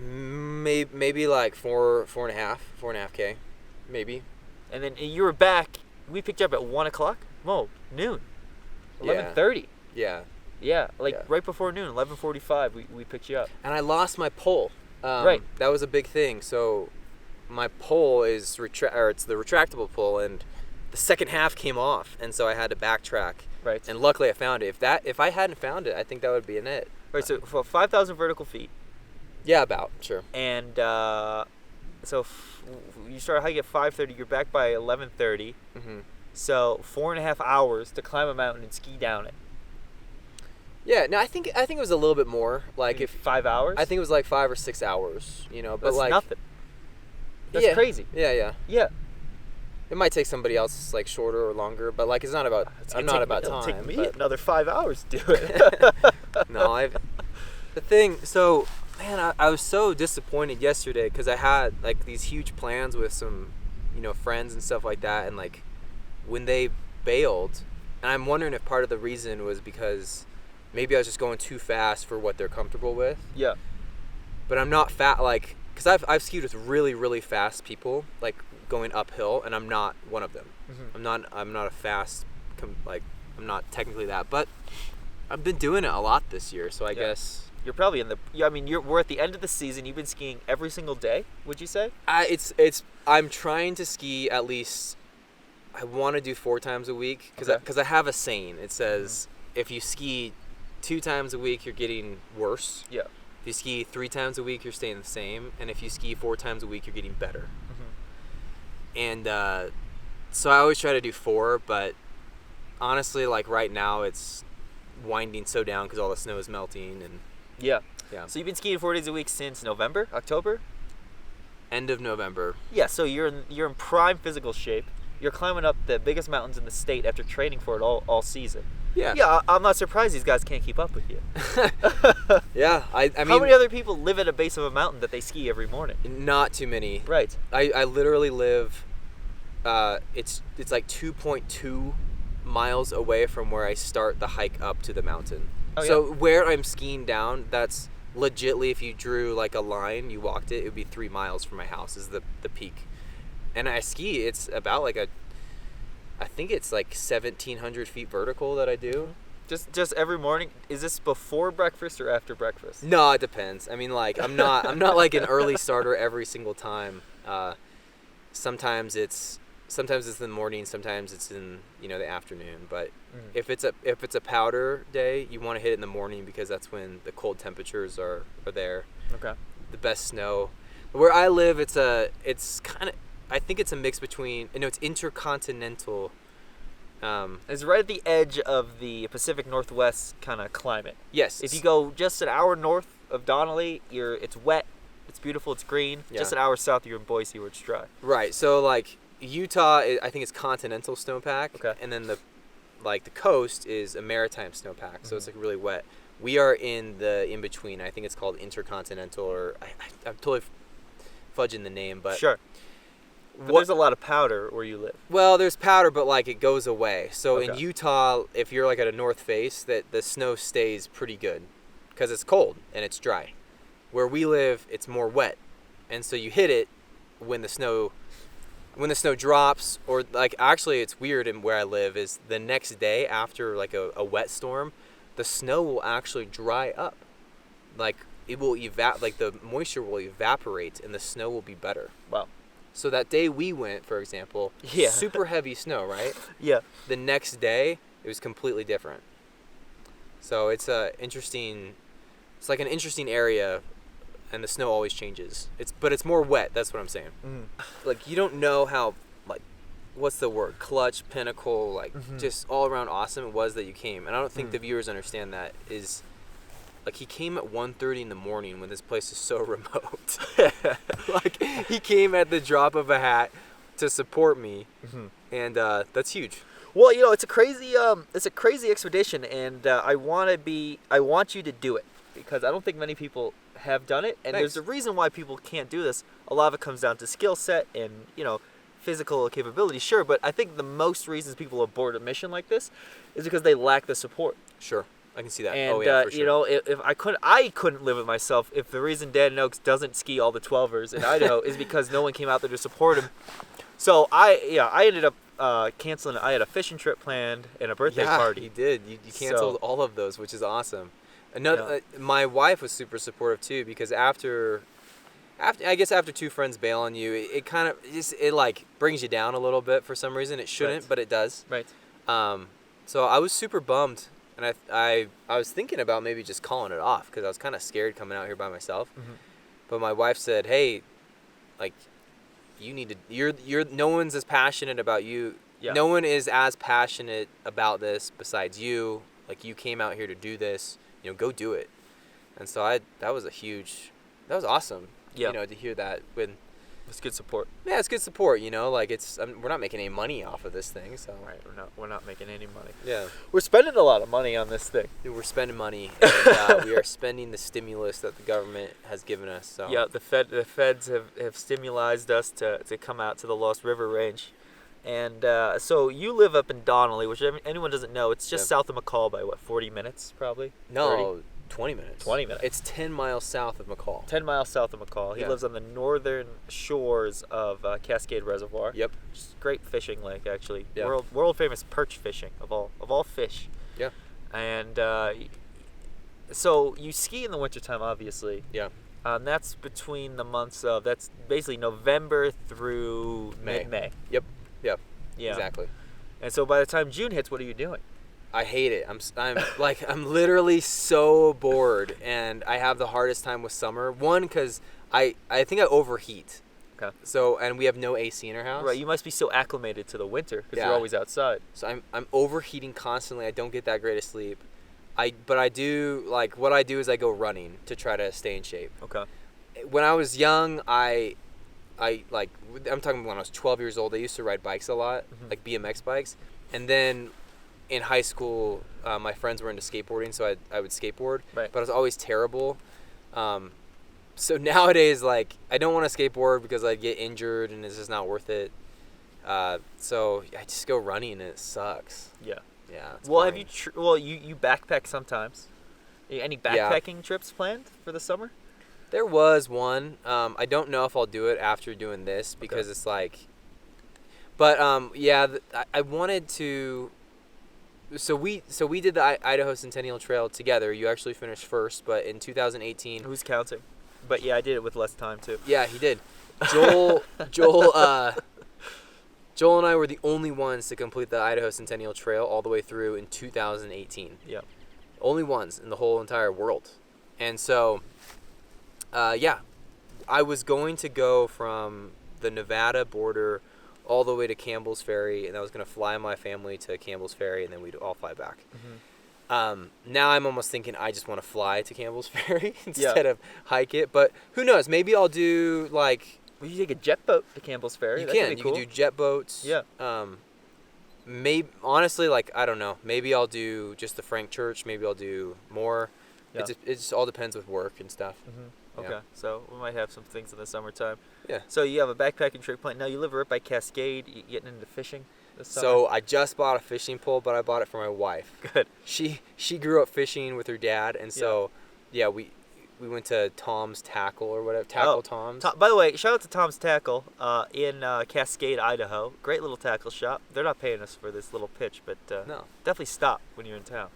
S1: maybe like 4.5K, maybe.
S2: And then you were back. We picked you up at 1 o'clock. Whoa, noon. 11:30.
S1: Yeah.
S2: Yeah, right before noon, 11:45. We picked you up.
S1: And I lost my pole.
S2: Right.
S1: That was a big thing. So my pole is it's the retractable pole, and the second half came off, and so I had to backtrack.
S2: Right.
S1: And luckily I found it. If I hadn't found it, I think that would be in it.
S2: Right. So for 5,000 vertical feet.
S1: Yeah, about sure.
S2: And so you started hiking at 5:30. You're back by 11:30.
S1: Mm-hmm.
S2: So 4.5 hours to climb a mountain and ski down it.
S1: Yeah. No, I think it was a little bit more. Like
S2: Maybe 5 hours.
S1: I think it was like 5 or 6 hours. But
S2: that's
S1: like
S2: nothing. That's crazy.
S1: Yeah.
S2: Yeah.
S1: It might take somebody else like shorter or longer, but like it's not about. I'm not about time.
S2: It'll take me
S1: but
S2: another 5 hours to do it.
S1: No, the thing. So, man, I was so disappointed yesterday because I had like these huge plans with some, friends and stuff like that, and like when they bailed, and I'm wondering if part of the reason was because maybe I was just going too fast for what they're comfortable with.
S2: Yeah.
S1: But I'm not fat, like, because I've skied with really, really fast people, like going uphill, and I'm not one of them. I'm not a fast, I'm not technically that, but I've been doing it a lot this year, so I guess
S2: you're probably we're at the end of the season. You've been skiing every single day, would you say?
S1: I'm trying to ski at least. I want to do 4 times a week because I have a saying. It says if you ski 2 times a week, you're getting worse.
S2: Yeah.
S1: If you ski 3 times a week, you're staying the same, and if you ski 4 times a week, you're getting better. And so I always try to do 4, but honestly, like right now, it's winding so down because all the snow is melting and yeah.
S2: So you've been skiing 4 days a week since November, October?
S1: End of November.
S2: Yeah. So you're in prime physical shape. You're climbing up the biggest mountains in the state after training for it all season.
S1: Yeah.
S2: Yeah, I'm not surprised these guys can't keep up with you.
S1: Yeah, I mean...
S2: How many other people live at a base of a mountain that they ski every morning?
S1: Not too many.
S2: Right.
S1: I literally live... It's like 2.2 miles away from where I start the hike up to the mountain.
S2: Oh,
S1: so where I'm skiing down, that's legitly, if you drew like a line, you walked it, it would be 3 miles from my house is the peak. And I ski, it's about like I think it's like 1,700 feet vertical that I do.
S2: Just every morning. Is this before breakfast or after breakfast?
S1: No, it depends. I mean, like I'm not like an early starter every single time. Sometimes it's in the morning, sometimes it's in the afternoon. But if it's a powder day, you want to hit it in the morning because that's when the cold temperatures are there.
S2: Okay.
S1: The best snow. Where I live, it's kind of. I think it's a mix between, it's intercontinental.
S2: It's right at the edge of the Pacific Northwest kind of climate.
S1: Yes.
S2: If you go just an hour north of Donnelly, it's wet, it's beautiful, it's green. Yeah. Just an hour south, you're in Boise where it's dry.
S1: Right. So like Utah, I think it's continental snowpack.
S2: Okay. And
S1: then the coast is a maritime snowpack, so it's like really wet. We are in the in between. I think it's called intercontinental, or I'm totally fudging the name, but
S2: sure. But there's a lot of powder where you live.
S1: Well, there's powder, but like it goes away. So
S2: okay.
S1: In Utah, if you're like at a north face, that the snow stays pretty good because it's cold and it's dry. Where we live, it's more wet, and so you hit it when the snow drops, or like actually it's weird in where I live is the next day after like a wet storm, the snow will actually dry up. Like it will like the moisture will evaporate and the snow will be better.
S2: Wow.
S1: So that day we went, for example, super heavy snow, right?
S2: Yeah.
S1: The next day, it was completely different. So it's like an interesting area, and the snow always changes. But it's more wet. That's what I'm saying. Like you don't know how, like, what's the word? Clutch, pinnacle, like just all around awesome it was that you came. And I don't think the viewers understand that is. Like, he came at 1:30 in the morning when this place is so remote. Like, he came at the drop of a hat to support me, and that's huge.
S2: Well, it's a crazy expedition, and I want you to do it because I don't think many people have done it, and
S1: Thanks.
S2: There's a reason why people can't do this. A lot of it comes down to skill set and physical capability, sure, but I think the most reasons people abort a mission like this is because they lack the support.
S1: Sure. I can see that.
S2: And
S1: for sure.
S2: if I couldn't live with myself if the reason Dan Noakes doesn't ski all the 12ers in Idaho is because no one came out there to support him. So I ended up canceling. I had a fishing trip planned and a birthday party.
S1: You did. You canceled all of those, which is awesome. My wife was super supportive too because after 2 friends bail on you, it kind of it like brings you down a little bit for some reason. It shouldn't, but it does.
S2: Right.
S1: So I was super bummed. And I was thinking about maybe just calling it off because I was kind of scared coming out here by myself. But my wife said, "Hey, like, you need to. You're. No one's as passionate about you. Yeah. No one is as passionate about this besides you. Like, you came out here to do this. Go do it." And so that was awesome. Yeah. To hear that when.
S2: It's good support.
S1: Yeah, it's good support. Like we're not making any money off of this thing, so.
S2: Right, we're not making any money.
S1: Yeah,
S2: we're spending a lot of money on this thing.
S1: Dude, we're spending money, and we are spending the stimulus that the government has given us. So.
S2: Yeah, the feds have stimulated us to come out to the Lost River Range, and so you live up in Donnelly, which anyone doesn't know. It's just south of McCall by 40 minutes probably.
S1: No, 20 minutes.
S2: 20 minutes.
S1: It's 10 miles south of McCall.
S2: 10 miles south of McCall. He
S1: Yeah.
S2: lives on the northern shores of Cascade Reservoir.
S1: Yep.
S2: Just great fishing lake, actually.
S1: Yeah.
S2: World famous perch fishing of all fish.
S1: Yeah.
S2: And so you ski in the wintertime, obviously.
S1: Yeah.
S2: That's between the months of, that's basically November through
S1: May.
S2: mid-May.
S1: Yep. Yep.
S2: Yeah.
S1: Exactly.
S2: And so by the time June hits, what are you doing?
S1: I hate it. I'm literally so bored, and I have the hardest time with summer. One, because I think I overheat.
S2: Okay.
S1: So, and we have no AC in our house.
S2: Right, you must be so acclimated to the winter because
S1: Yeah.
S2: you're always outside.
S1: So I'm overheating constantly. I don't get that great of sleep. But I do, like, what I do is I go running to try to stay in shape.
S2: Okay.
S1: When I was young, I'm talking when I was 12 years old, I used to ride bikes a lot, like BMX bikes. And then in high school, my friends were into skateboarding, so I would skateboard.
S2: Right.
S1: But I was always terrible. So nowadays, like, I don't want to skateboard because I'd get injured and it's just not worth it. So I just go running and it sucks.
S2: Yeah.
S1: Yeah. It's
S2: Well,
S1: boring.
S2: have you you backpack sometimes? Any backpacking trips planned for the summer?
S1: There was one. I don't know if I'll do it after doing this because it's like. But yeah, I wanted to. So we did the Idaho Centennial Trail together. You actually finished first, but in 2018.
S2: Who's counting? But yeah, I did it with less time too.
S1: Yeah, he did. Joel and I were the only ones to complete the Idaho Centennial Trail all the way through in 2018.
S2: Yeah.
S1: Only ones in the whole entire world. And so, yeah, I was going to go from the Nevada border all the way to Campbell's Ferry, and I was going to fly my family to Campbell's Ferry, and then we'd all fly back. Now I'm almost thinking I just want to fly to Campbell's Ferry instead of hike it. But who knows? Maybe I'll do, like...
S2: Well, you take a jet boat to Campbell's Ferry.
S1: You
S2: That
S1: can.
S2: could be
S1: You
S2: cool.
S1: can do jet boats.
S2: Yeah.
S1: Maybe honestly, like, I don't know. Maybe I'll do just the Frank Church. Maybe I'll do more.
S2: Yeah.
S1: It just all depends with work and stuff.
S2: Okay,
S1: Yeah.
S2: so we might have some things in the summertime.
S1: Yeah.
S2: So you have a backpacking trip planned. Now you live right by Cascade. You getting into fishing this summer?
S1: So I just bought a fishing pole, but I bought it for my wife.
S2: Good.
S1: She grew up fishing with her dad, and so yeah, we went to Tom's Tackle or whatever. Tom's.
S2: By the way, shout out to Tom's Tackle in Cascade, Idaho. Great little tackle shop. They're not paying us for this little pitch, but
S1: No.
S2: definitely stop when you're in town.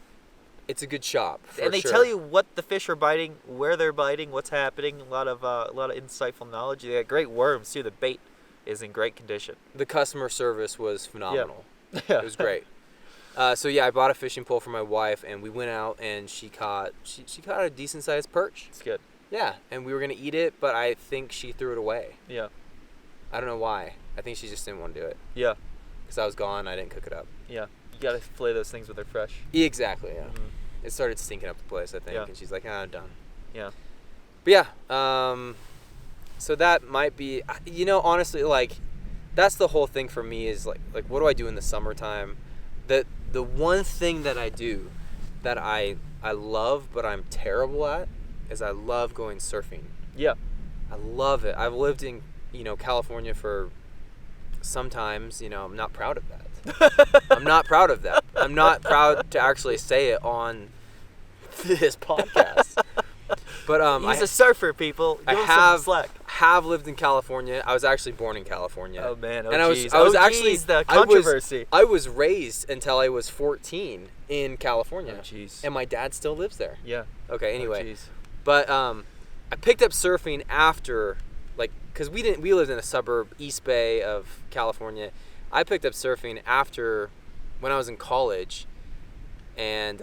S1: It's a good shop.
S2: And they tell you what the fish are biting, where they're biting, what's happening. A lot of insightful knowledge. They got great worms too. The bait is in great condition.
S1: The customer service was phenomenal.
S2: Yeah.
S1: It was great. So yeah, I bought a fishing pole for my wife, and we went out and she caught a decent sized perch.
S2: It's good.
S1: Yeah, and we were gonna eat it, but I think she threw it away.
S2: Yeah.
S1: I don't know why. I think she just didn't want to do it
S2: Yeah.
S1: because I was gone. I didn't cook it up.
S2: Yeah. You gotta fillet those things when they're fresh.
S1: Exactly. Yeah. It started stinking up the place, I think,
S2: Yeah.
S1: and she's like, "I'm done."
S2: Yeah.
S1: But yeah, so that might be, honestly, like, that's the whole thing for me is like what do I do in the summertime? The one thing that I do that I love but I'm terrible at is I love going surfing.
S2: Yeah.
S1: I love it. I've lived in, California for sometimes, I'm not proud of that. I'm not proud of that. I'm not proud to actually say it on this podcast. But
S2: He's a surfer, people. Give him some slack.
S1: have lived in California. I was actually born in California.
S2: Oh man,
S1: and I was actually
S2: the controversy.
S1: I was raised until I was 14 in California.
S2: Oh jeez.
S1: And my dad still lives there.
S2: Yeah.
S1: Okay, anyway.
S2: Oh, jeez.
S1: But I picked up surfing after, like, cuz we lived in a suburb, East Bay of California. I picked up surfing after when I was in college, and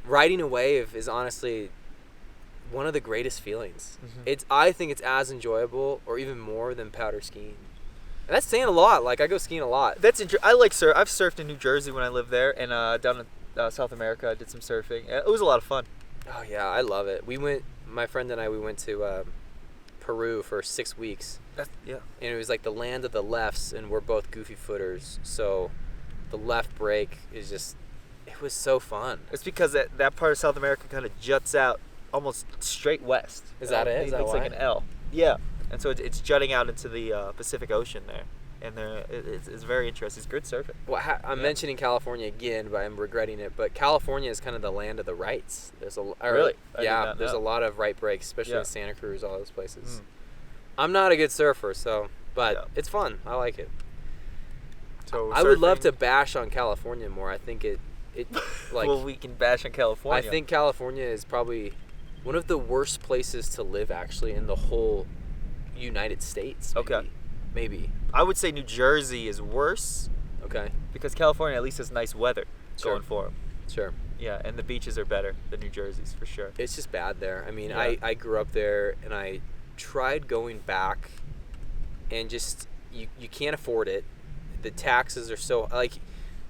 S1: riding a wave is honestly one of the greatest feelings. I think it's as enjoyable or even more than powder skiing. And that's saying a lot. Like, I go skiing a lot.
S2: That's I like surf. I've surfed in New Jersey when I lived there, and down in South America I did some surfing. It was a lot of fun.
S1: Oh yeah, I love it. My friend and I, we went to Peru for 6 weeks.
S2: Yeah.
S1: And it was like the land of the lefts, and we're both goofy footers, so the left break is just, it was so fun.
S2: It's because that part of South America kind of juts out almost straight west.
S1: Is that it?
S2: It
S1: Is that
S2: looks
S1: why?
S2: like an L. Yeah. And so it's jutting out into the Pacific Ocean there. and it's very interesting. It's good surfing.
S1: Well, I'm mentioning California again, but I'm regretting it. But California is kind of the land of the rights. There's
S2: Really? I did
S1: Yeah,
S2: not
S1: there's
S2: know.
S1: a lot of right breaks, especially
S2: Yeah.
S1: in Santa Cruz, all those places.
S2: Mm.
S1: I'm not a good surfer, but
S2: Yeah.
S1: it's fun. I like it.
S2: So
S1: I would love
S2: surfing-
S1: to bash on California more. I think it like
S2: well, we can bash on California.
S1: I think California is probably one of the worst places to live actually in the whole United States.
S2: Okay.
S1: Maybe.
S2: I would say New Jersey is worse
S1: Okay.
S2: because California at least has nice weather
S1: Sure.
S2: going for them.
S1: Sure.
S2: Yeah, and the beaches are better than New Jersey's for sure.
S1: It's just bad there. I mean,
S2: Yeah.
S1: I grew up there and I tried going back and just you can't afford it. The taxes are so like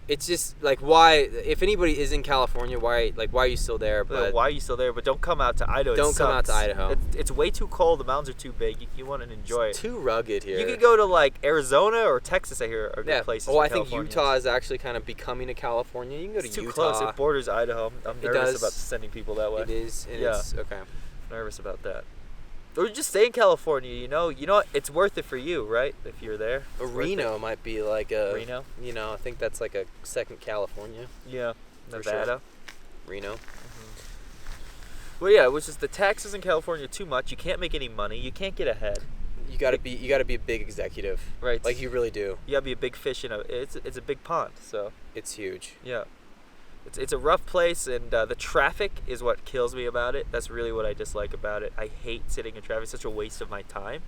S1: it's just like why if anybody is in California, why are you still there? But
S2: Why are you still there? But don't come out to Idaho.
S1: Don't come out to Idaho.
S2: It's way too cold. The mountains are too big. You want to enjoy
S1: it's
S2: it.
S1: too rugged here.
S2: You could go to like Arizona or Texas. I hear are good places.
S1: Well,
S2: for
S1: I think
S2: Californians.
S1: Utah is actually kind of becoming a California. You can go
S2: It's
S1: to
S2: too
S1: Utah.
S2: close. It borders Idaho. I'm
S1: It
S2: nervous
S1: does.
S2: about sending people that way.
S1: It is. And
S2: Yeah.
S1: It's okay.
S2: Nervous about that. Or just stay in California. You know what? It's worth it for you, right? If you're there. It's worth
S1: Reno might be like a
S2: Reno?
S1: I think that's like a second California.
S2: it. Yeah.
S1: For
S2: Nevada.
S1: Reno.
S2: Well, yeah, which is the taxes in California are too much. You can't make any money. You can't get ahead.
S1: You gotta be a big executive.
S2: Right.
S1: Like you really do.
S2: You gotta be a big fish in it's a big pond. So
S1: It's huge.
S2: yeah, it's a rough place, and the traffic is what kills me about it. That's really what I dislike about it. I hate sitting in traffic. It's such a waste of my time,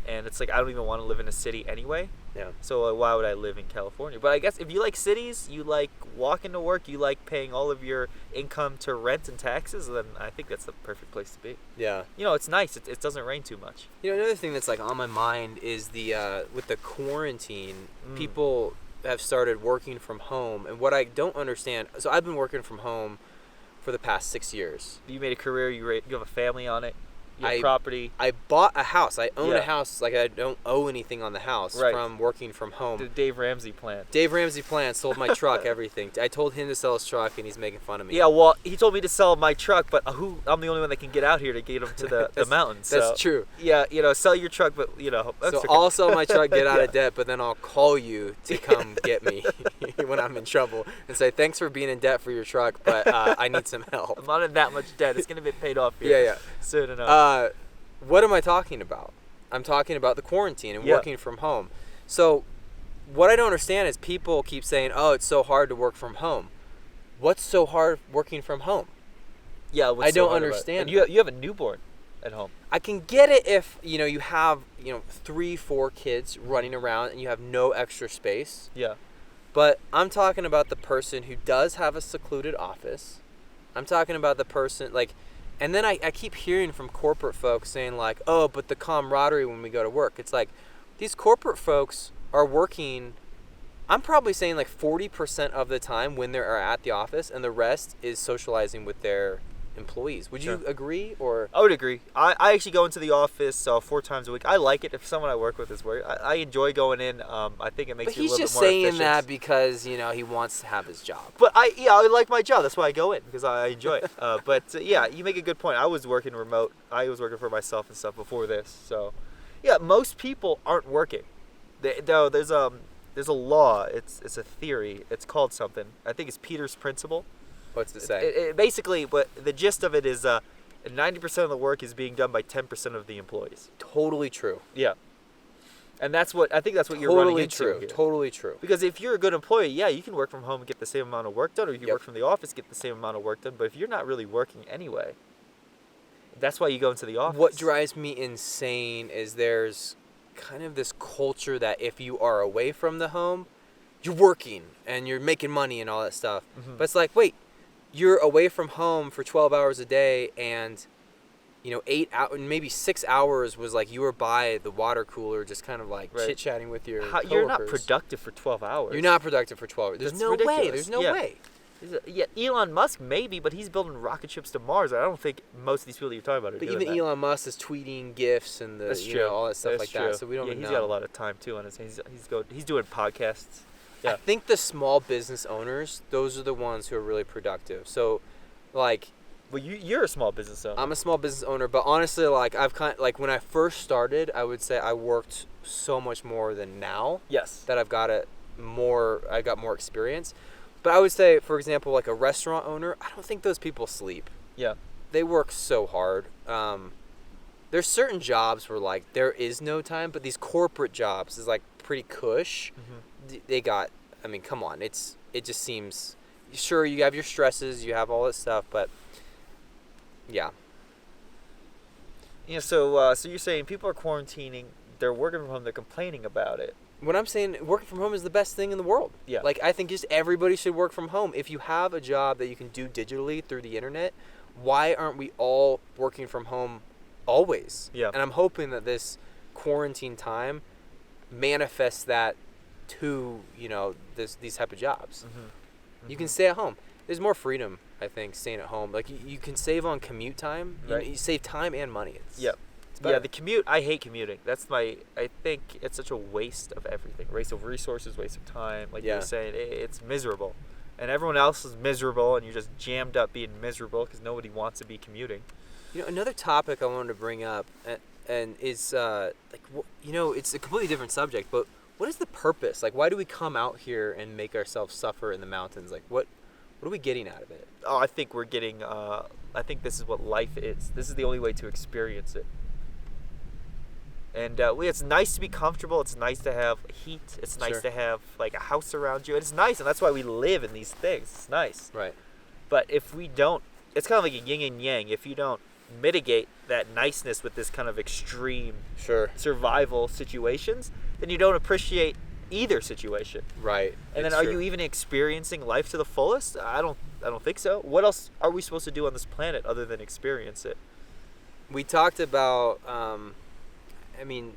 S2: and it's like I don't even want to live in a city anyway.
S1: Yeah.
S2: So why would I live in California? But I guess if you like cities, you like walking to work, you like paying all of your income to rent and taxes, then I think that's the perfect place to be.
S1: Yeah.
S2: It's nice. It doesn't rain too much.
S1: Another thing that's like on my mind is the with the quarantine,
S2: Mm.
S1: people have started working from home, and what I don't understand. So I've been working from home for the past 6 years.
S2: You made a career. You have a family on it. You have
S1: I-
S2: property.
S1: I bought a house. I own
S2: Yeah.
S1: a house. Like I don't owe anything on the house
S2: Right.
S1: from working from home.
S2: The Dave Ramsey plan.
S1: Dave Ramsey plan sold my truck, everything. I told him to sell his truck, and he's making fun of me.
S2: Yeah, well, he told me to sell my truck, but I'm the only one that can get out here to get him to the mountains. So,
S1: That's true.
S2: Yeah, sell your truck, but that's
S1: So
S2: okay.
S1: I'll sell my truck, get out
S2: Yeah.
S1: of debt, but then I'll call you to come get me when I'm in trouble and say, thanks for being in debt for your truck, but I need some help.
S2: I'm not in that much debt. It's gonna be paid off here.
S1: Yeah.
S2: Soon enough.
S1: What am I talking about? I'm talking about the quarantine and
S2: Yeah.
S1: working from home. So what I don't understand is people keep saying, oh, it's so hard to work from home. What's so hard working from home?
S2: Yeah, what's
S1: I
S2: so
S1: don't
S2: hard about it?
S1: understand
S2: And you have a newborn at home.
S1: I can get it if, you have, 3-4 kids running around and you have no extra space.
S2: Yeah.
S1: But I'm talking about the person who does have a secluded office. I'm talking about the person, and then I keep hearing from corporate folks saying, oh, but the camaraderie when we go to work. It's like, these corporate folks are working, I'm probably saying 40% of the time when they are at the office, and the rest is socializing with their employees. Would you
S2: Sure.
S1: agree, or?
S2: I would agree. I actually go into the office 4 times a week. I like it if someone I work with is work. I enjoy going in. I think it makes
S1: But
S2: you a
S1: he's
S2: little
S1: just
S2: bit more
S1: saying
S2: efficient.
S1: that because, he wants to have his job.
S2: But I like my job. That's why I go in, because I enjoy it. Yeah, you make a good point. I was working remote. I was working for myself and stuff before this. So, yeah, most people aren't working. Though there's a law. It's a theory. It's called something. I think it's Peter's principle.
S1: What's to say?
S2: It basically, but the gist of it is 90% of the work is being done by 10% of the employees.
S1: Totally true.
S2: Yeah. And that's what you're running into
S1: true.
S2: here.
S1: Totally true.
S2: Because if you're a good employee, yeah, you can work from home and get the same amount of work done, or you can
S1: Yep.
S2: work from the office, get the same amount of work done. But if you're not really working anyway, that's why you go into the office.
S1: What drives me insane is there's kind of this culture that if you are away from the home, you're working and you're making money and all that stuff.
S2: Mhm.
S1: But it's like, wait, you're away from home for 12 hours a day, and 8 hours, maybe 6 hours was you were by the water cooler just kind of
S2: Right.
S1: chit-chatting with your
S2: You're not
S1: coworkers.
S2: productive for 12 hours.
S1: You're not productive for 12 hours. There's
S2: That's
S1: no way.
S2: ridiculous.
S1: There's no
S2: Yeah.
S1: way.
S2: Yeah, Elon Musk maybe, but he's building rocket ships to Mars. I don't think most of these people that you're talking about are
S1: But
S2: doing
S1: even
S2: that.
S1: Elon Musk is tweeting gifts and
S2: That's
S1: the,
S2: true.
S1: all that stuff
S2: That's
S1: like
S2: true.
S1: that. So we don't
S2: yeah,
S1: know.
S2: he's got a lot of time too on his hands. He's doing podcasts. Yeah.
S1: I think the small business owners, those are the ones who are really productive. So,
S2: Well, you're a small business owner.
S1: I'm a small business owner, but honestly, like when I first started, I would say I worked so much more than now.
S2: Yes.
S1: That I got more experience. But I would say, for example, like a restaurant owner, I don't think those people sleep.
S2: Yeah.
S1: They work so hard. There's certain jobs where like there is no time, but these corporate jobs is like pretty cush. They got, I mean, come on, it just seems, sure, you have your stresses, you have all that stuff, but yeah.
S2: Yeah. So you're saying people are quarantining, they're working from home, they're complaining about it.
S1: What I'm saying, working from home is the best thing in the world.
S2: Yeah.
S1: Like, I think just everybody should work from home. If you have a job that you can do digitally through the internet, why aren't we all working from home always?
S2: Yeah.
S1: And I'm hoping that this quarantine time manifests that to, these type of jobs. You can stay at home. There's more freedom, I think, staying at home. Like, you can save on commute time.
S2: Right.
S1: You save time and money.
S2: Yeah, the commute, I hate commuting. I think it's such a waste of everything. Waste of resources, waste of time. Like you were saying, it's miserable. And everyone else is miserable, and you're just jammed up being miserable because nobody wants to be commuting.
S1: Another topic I wanted to bring up and is, it's a completely different subject, but what is the purpose? Like, why do we come out here and make ourselves suffer in the mountains? Like, what are we getting out of it?
S2: Oh, I think we're getting, I think this is what life is. This is the only way to experience it. And it's nice to be comfortable. It's nice to have heat. It's nice to have like a house around you. And it's nice, and that's why we live in these things. It's nice.
S1: Right.
S2: But if we don't, it's kind of like a yin and yang. If you don't mitigate that niceness with this kind of extreme survival situations, then you don't appreciate either situation.
S1: Right.
S2: And then are you even experiencing life to the fullest? I don't think so. What else are we supposed to do on this planet other than experience it?
S1: We talked about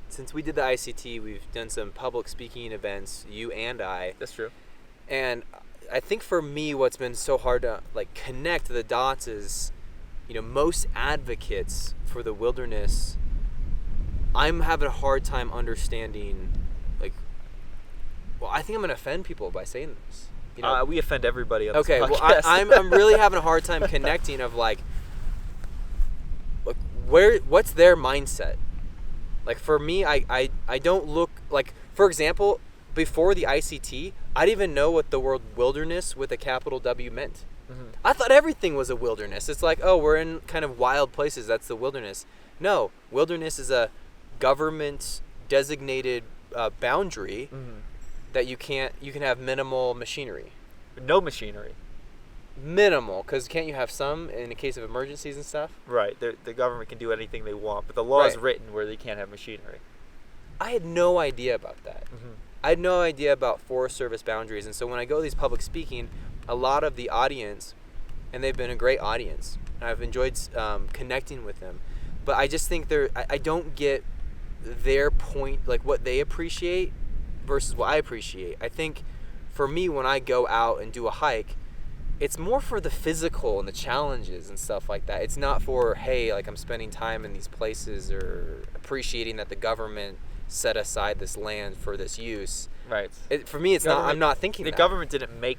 S1: since we did the ICT, we've done some public speaking events, you and I.
S2: That's true.
S1: And I think for me, what's been so hard to like connect the dots is, most advocates for the wilderness, I'm having a hard time understanding, like, well, I think I'm going to offend people by saying this.
S2: We offend everybody on this podcast.
S1: Okay, well, I'm really having a hard time connecting of like what's their mindset? Like, for me, I don't look, like, for example, before the ICT, I didn't even know what the word wilderness with a capital W meant. I thought everything was a wilderness. It's like, oh, we're in kind of wild places. That's the wilderness. No, wilderness is a government designated boundary that you can have minimal machinery.
S2: No machinery.
S1: Minimal, because can't you have some in the case of emergencies and stuff?
S2: Right. The government can do anything they want, but the law is written where they can't have machinery.
S1: I had no idea about that. I had no idea about Forest Service boundaries, and so when I go to these public speaking, a lot of the audience, and they've been a great audience, and I've enjoyed connecting with them, but I just think I don't get their point, like what they appreciate versus what I appreciate. I think for me, when I go out and do a hike, it's more for the physical and the challenges and stuff like that. It's not for, hey, like I'm spending time in these places or appreciating that the government set aside this land for this use.
S2: Right.
S1: For me, it's not. I'm not thinking
S2: the
S1: that.
S2: government didn't make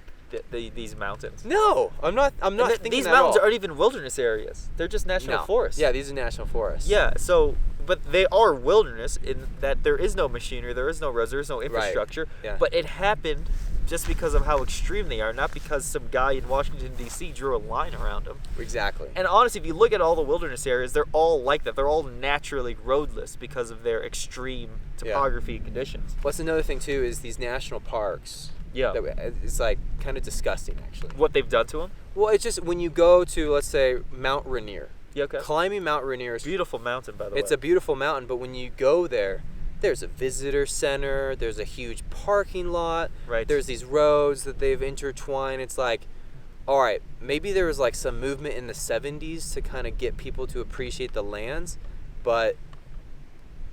S2: these mountains.
S1: No, I'm not thinking
S2: these
S1: that
S2: mountains
S1: at all.
S2: aren't even wilderness areas. They're just national forests.
S1: Yeah, these are national forests.
S2: Yeah. So, but they are wilderness in that there is no machinery, there is no roads, there is no infrastructure.
S1: Right. Yeah.
S2: But it happened just because of how extreme they are, not because some guy in Washington, D.C. drew a line around them.
S1: Exactly.
S2: And honestly, if you look at all the wilderness areas, they're all like that. They're all naturally roadless because of their extreme topography and conditions.
S1: What's another thing, too, is these national parks.
S2: Yeah.
S1: It's like kind of disgusting, actually.
S2: What they've done to them?
S1: Well, it's just when you go to, let's say, Mount Rainier.
S2: Yeah, okay.
S1: Climbing Mount Rainier is...
S2: Beautiful mountain, by the way.
S1: It's a beautiful mountain, but when you go there, there's a visitor center, there's a huge parking lot,
S2: right.
S1: There's these roads that they've intertwined. It's like, all right, maybe there was like some movement in the 70s to kind of get people to appreciate the lands, but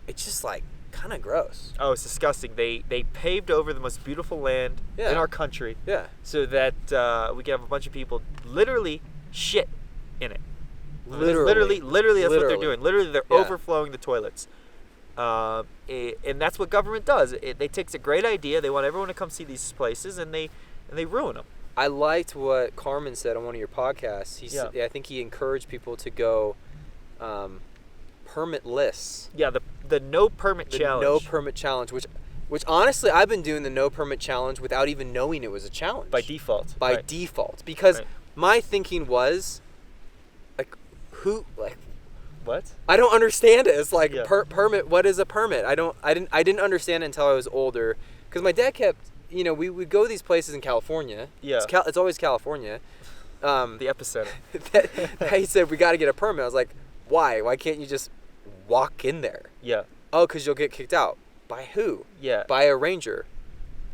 S1: it's just like kind of gross.
S2: Oh, it's disgusting. They paved over the most beautiful land in our country, so that we can have a bunch of people literally shit in it. Literally, that's what they're doing. Literally, they're overflowing the toilets. And that's what government does. They takes a great idea. They want everyone to come see these places, and they ruin them.
S1: I liked what Carmen said on one of your podcasts. I think he encouraged people to go permitless.
S2: Yeah, the no permit challenge.
S1: No permit challenge, which honestly I've been doing the no permit challenge without even knowing it was a challenge.
S2: By default.
S1: By default, because my thinking was, like,
S2: what?
S1: I don't understand it. It's like permit. What is a permit? I didn't understand it until I was older, because my dad kept. We would go to these places in California.
S2: Yeah.
S1: It's always California.
S2: The epicenter.
S1: He said, we got to get a permit. I was like, why? Why can't you just walk in there?
S2: Yeah.
S1: Oh, because you'll get kicked out. By who?
S2: Yeah.
S1: By a ranger.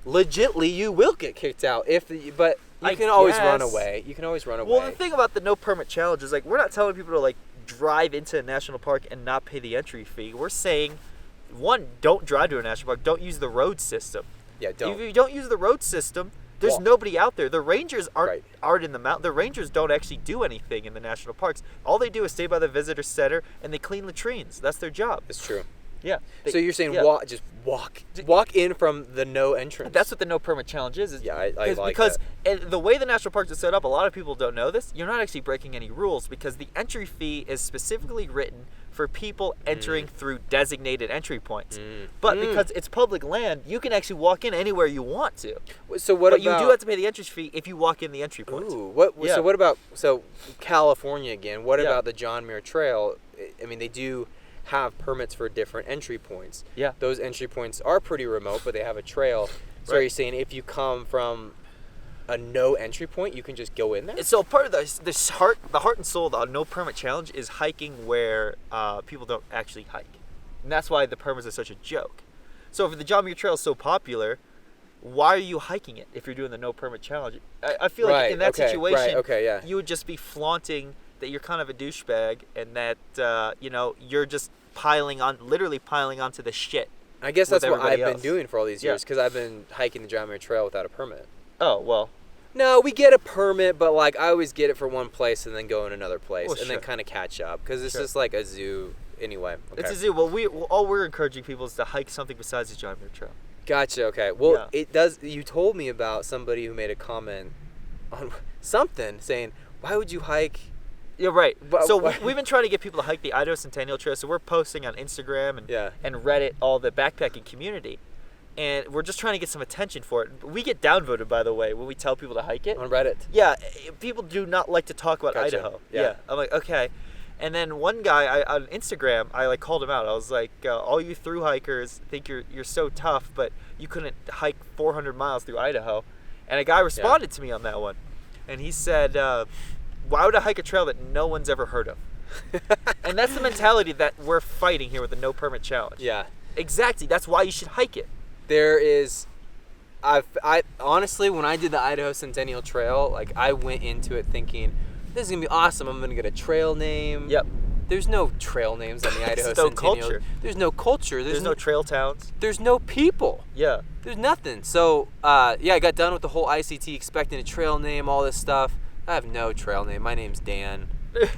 S1: Legitly, you will get kicked out. But you can always run away. You can always run away.
S2: Well, the thing about the no permit challenge is, like, we're not telling people to, like, drive into a national park and not pay the entry fee. We're saying, one, don't drive to a national park. Don't use the road system.
S1: Yeah, don't.
S2: If you don't use the road system, there's nobody out there. The rangers aren't in the mountain. The rangers don't actually do anything in the national parks. All they do is stay by the visitor center and they clean latrines. That's their job.
S1: It's true.
S2: Yeah.
S1: So you're saying walk in from the no entrance.
S2: That's what the no permit challenge is.
S1: I like
S2: because
S1: that.
S2: The way the national parks are set up, a lot of people don't know this. You're not actually breaking any rules, because the entry fee is specifically written for people entering through designated entry points. But because it's public land, you can actually walk in anywhere you want to.
S1: But
S2: you do have to pay the entry fee if you walk in the entry points.
S1: So what about California again? What about the John Muir Trail? I mean, they do have permits for different entry points.
S2: Yeah.
S1: Those entry points are pretty remote, but they have a trail. So are you saying if you come from a no entry point, you can just go in there?
S2: So part of the heart and soul of the no permit challenge is hiking where people don't actually hike, and that's why the permits are such a joke. So if the John Muir Trail is so popular, why are you hiking it if you're doing the no permit challenge? I feel like in that situation, you would just be flaunting that you're kind of a douchebag, and that you're just literally piling onto the shit.
S1: I guess that's what I've been doing for all these years, because I've been hiking the John Muir Trail without a permit.
S2: Oh, well.
S1: No, we get a permit, but like I always get it for one place and then go in another place then kind of catch up, because it's just like a zoo anyway. Okay.
S2: It's a zoo. Well, all we're encouraging people is to hike something besides the John Muir Trail.
S1: Gotcha. Okay. Well, it does. You told me about somebody who made a comment on something saying, "Why would you hike?"
S2: Yeah, right. So we've been trying to get people to hike the Idaho Centennial Trail. So we're posting on Instagram and Reddit, all the backpacking community. And we're just trying to get some attention for it. We get downvoted, by the way, when we tell people to hike it.
S1: On Reddit?
S2: Yeah. People do not like to talk about Idaho. Yeah. I'm like, okay. And then one guy on Instagram, I called him out. I was like, all you thru-hikers think you're so tough, but you couldn't hike 400 miles through Idaho. And a guy responded to me on that one. And he said, why would I hike a trail that no one's ever heard of? And that's the mentality that we're fighting here with the no permit challenge.
S1: Yeah.
S2: Exactly. That's why you should hike it.
S1: There is, I honestly, when I did the Idaho Centennial Trail, like I went into it thinking, this is gonna be awesome. I'm gonna get a trail name.
S2: Yep.
S1: There's no trail names on the Idaho Centennial.
S2: Culture.
S1: There's no culture.
S2: There's no trail towns.
S1: There's no people.
S2: Yeah.
S1: There's nothing. So, I got done with the whole ICT expecting a trail name, all this stuff. I have no trail name. My name's Dan.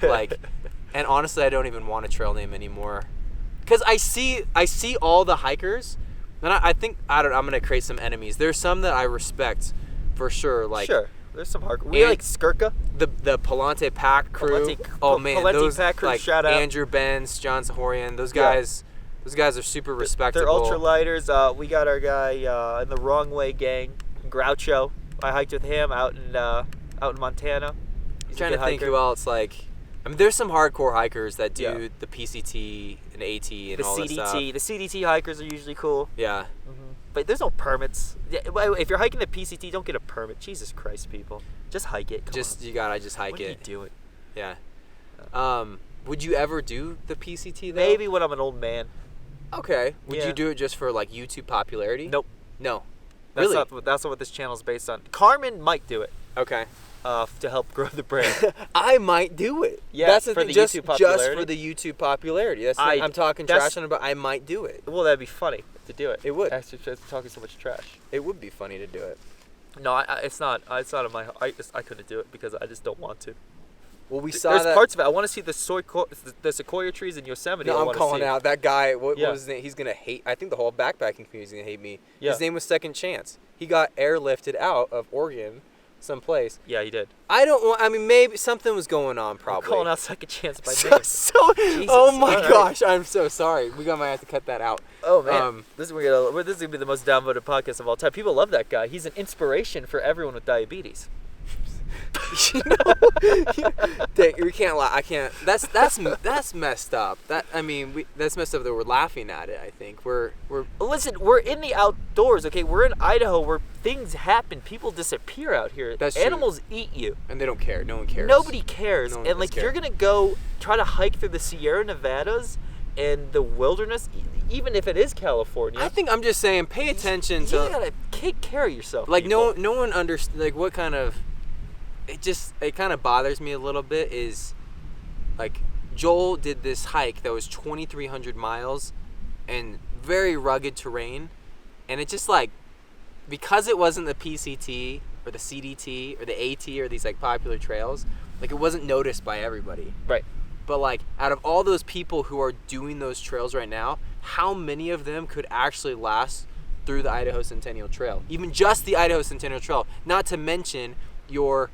S1: And honestly, I don't even want a trail name anymore, because I see all the hikers. And I think, I'm going to create some enemies. There's some that I respect for sure.
S2: Sure. There's some hardcore. We like Skirka.
S1: The Palante Pack crew. Those
S2: Pack crew,
S1: like
S2: shout out.
S1: Andrew Benz, John Sahorian. Those guys are super respectable.
S2: They're ultralighters. We got our guy in the Wrong Way gang, Groucho. I hiked with him out in Montana.
S1: I'm trying to think who else there's some hardcore hikers that do the PCT and AT and all that stuff.
S2: The CDT hikers are usually cool.
S1: Yeah.
S2: Mm-hmm. But there's no permits. If you're hiking the PCT, don't get a permit. Jesus Christ, people. Just hike it.
S1: You gotta just hike it.
S2: When do you do it?
S1: Yeah. Would you ever do the PCT though?
S2: Maybe when I'm an old man.
S1: Okay. Would you do it just for like YouTube popularity?
S2: Nope.
S1: No.
S2: That's not what this channel is based on. Carmen might do it.
S1: Okay.
S2: To help grow the brand.
S1: I might do it.
S2: Yeah,
S1: that's the
S2: for
S1: thing.
S2: the
S1: Just
S2: YouTube popularity.
S1: For the YouTube popularity. That's I'm talking trash on it, but I might do it.
S2: Well, that'd be funny to do it.
S1: It would.
S2: Actually, talking so much trash.
S1: It would be funny to do it.
S2: No, it's not. It's not in my. I couldn't do it because I just don't want to.
S1: Well, we saw
S2: There's parts of it. I want to see the sequoia trees in Yosemite.
S1: No, I'm calling out that guy. What was his name? He's gonna hate. I think the whole backpacking community is gonna hate me. Yeah. His name was Second Chance. He got airlifted out of Oregon. someplace.
S2: Yeah, he did.
S1: I don't want. I mean, maybe something was going on. Probably.
S2: We're calling out Second Chance by
S1: So,
S2: name.
S1: Jesus. Oh my gosh, I'm so sorry. We might have to cut that out.
S2: Oh man, this is gonna be the most downvoted podcast of all time. People love that guy. He's an inspiration for everyone with diabetes.
S1: We can't lie. I can't. That's messed up. That's messed up that we're laughing at it. I think we're.
S2: Listen, we're in the outdoors. Okay, we're in Idaho where things happen. People disappear out here.
S1: That's
S2: Animals
S1: true.
S2: eat you,
S1: and they don't care. No one cares.
S2: Nobody cares.
S1: No one
S2: And like,
S1: cares.
S2: you're gonna go try to hike through the Sierra Nevadas and the wilderness, even if it is California.
S1: I think I'm just saying, pay attention to.
S2: You gotta take care of yourself.
S1: Like
S2: people.
S1: no one understands. Like what kind of. It kind of bothers me a little bit is, like, Joel did this hike that was 2,300 miles and very rugged terrain, and it just, like, because it wasn't the PCT or the CDT or the AT or these, like, popular trails, like, it wasn't noticed by everybody.
S2: Right.
S1: But, like, out of all those people who are doing those trails right now, how many of them could actually last through the Idaho Centennial Trail? Even just the Idaho Centennial Trail, not to mention your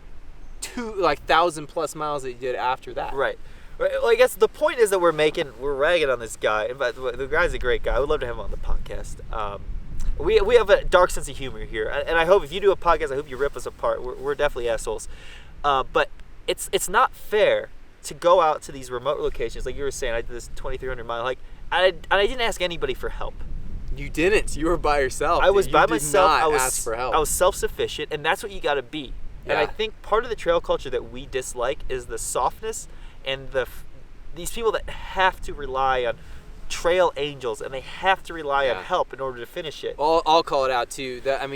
S1: 1,000+ miles that you did after that.
S2: Right. Well, I guess the point is that we're ragging on this guy. But the guy's a great guy. I would love to have him on the podcast. We have a dark sense of humor here, and I hope if you do a podcast, I hope you rip us apart. We're definitely assholes. But it's not fair to go out to these remote locations, like you were saying. I did this 2,300 mile hike, and I didn't ask anybody for help.
S1: You didn't. You were by yourself.
S2: I was by myself.
S1: I was ask for help.
S2: I was self-sufficient, and that's what you got to be.
S1: Yeah.
S2: And I think part of the trail culture that we dislike is the softness and these people that have to rely on trail angels, and they have to rely on help in order to finish it.
S1: I'll call it out too. I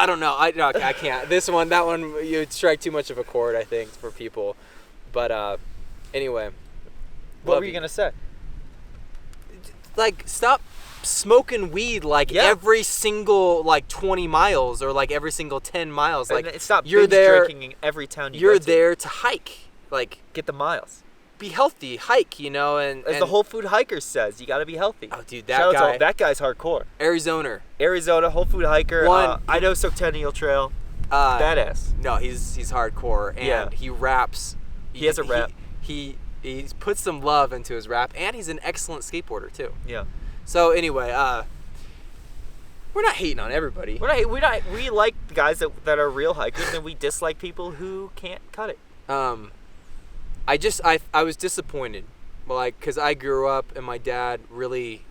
S1: don't know. I can't. That one, you strike too much of a chord, I think, for people. But anyway.
S2: What were you gonna say?
S1: Like, stop smoking weed every single 20 miles or every single 10 miles.
S2: Like,
S1: and
S2: stop
S1: you're
S2: binge
S1: there
S2: drinking in every town
S1: you're
S2: go to.
S1: there to hike. Like,
S2: get the miles.
S1: Be healthy, hike, and
S2: as the Whole Food Hiker says, you got to be healthy.
S1: Oh, dude,
S2: that guy's hardcore.
S1: Arizona,
S2: Whole Food Hiker, Idaho Centennial Trail, badass.
S1: No, he's hardcore, and he raps.
S2: He has a rap.
S1: He puts some love into his rap, and he's an excellent skateboarder too.
S2: Yeah.
S1: So anyway, we're not hating on everybody.
S2: We like the guys that are real hikers, and we dislike people who can't cut it.
S1: I was disappointed, because I grew up and my dad really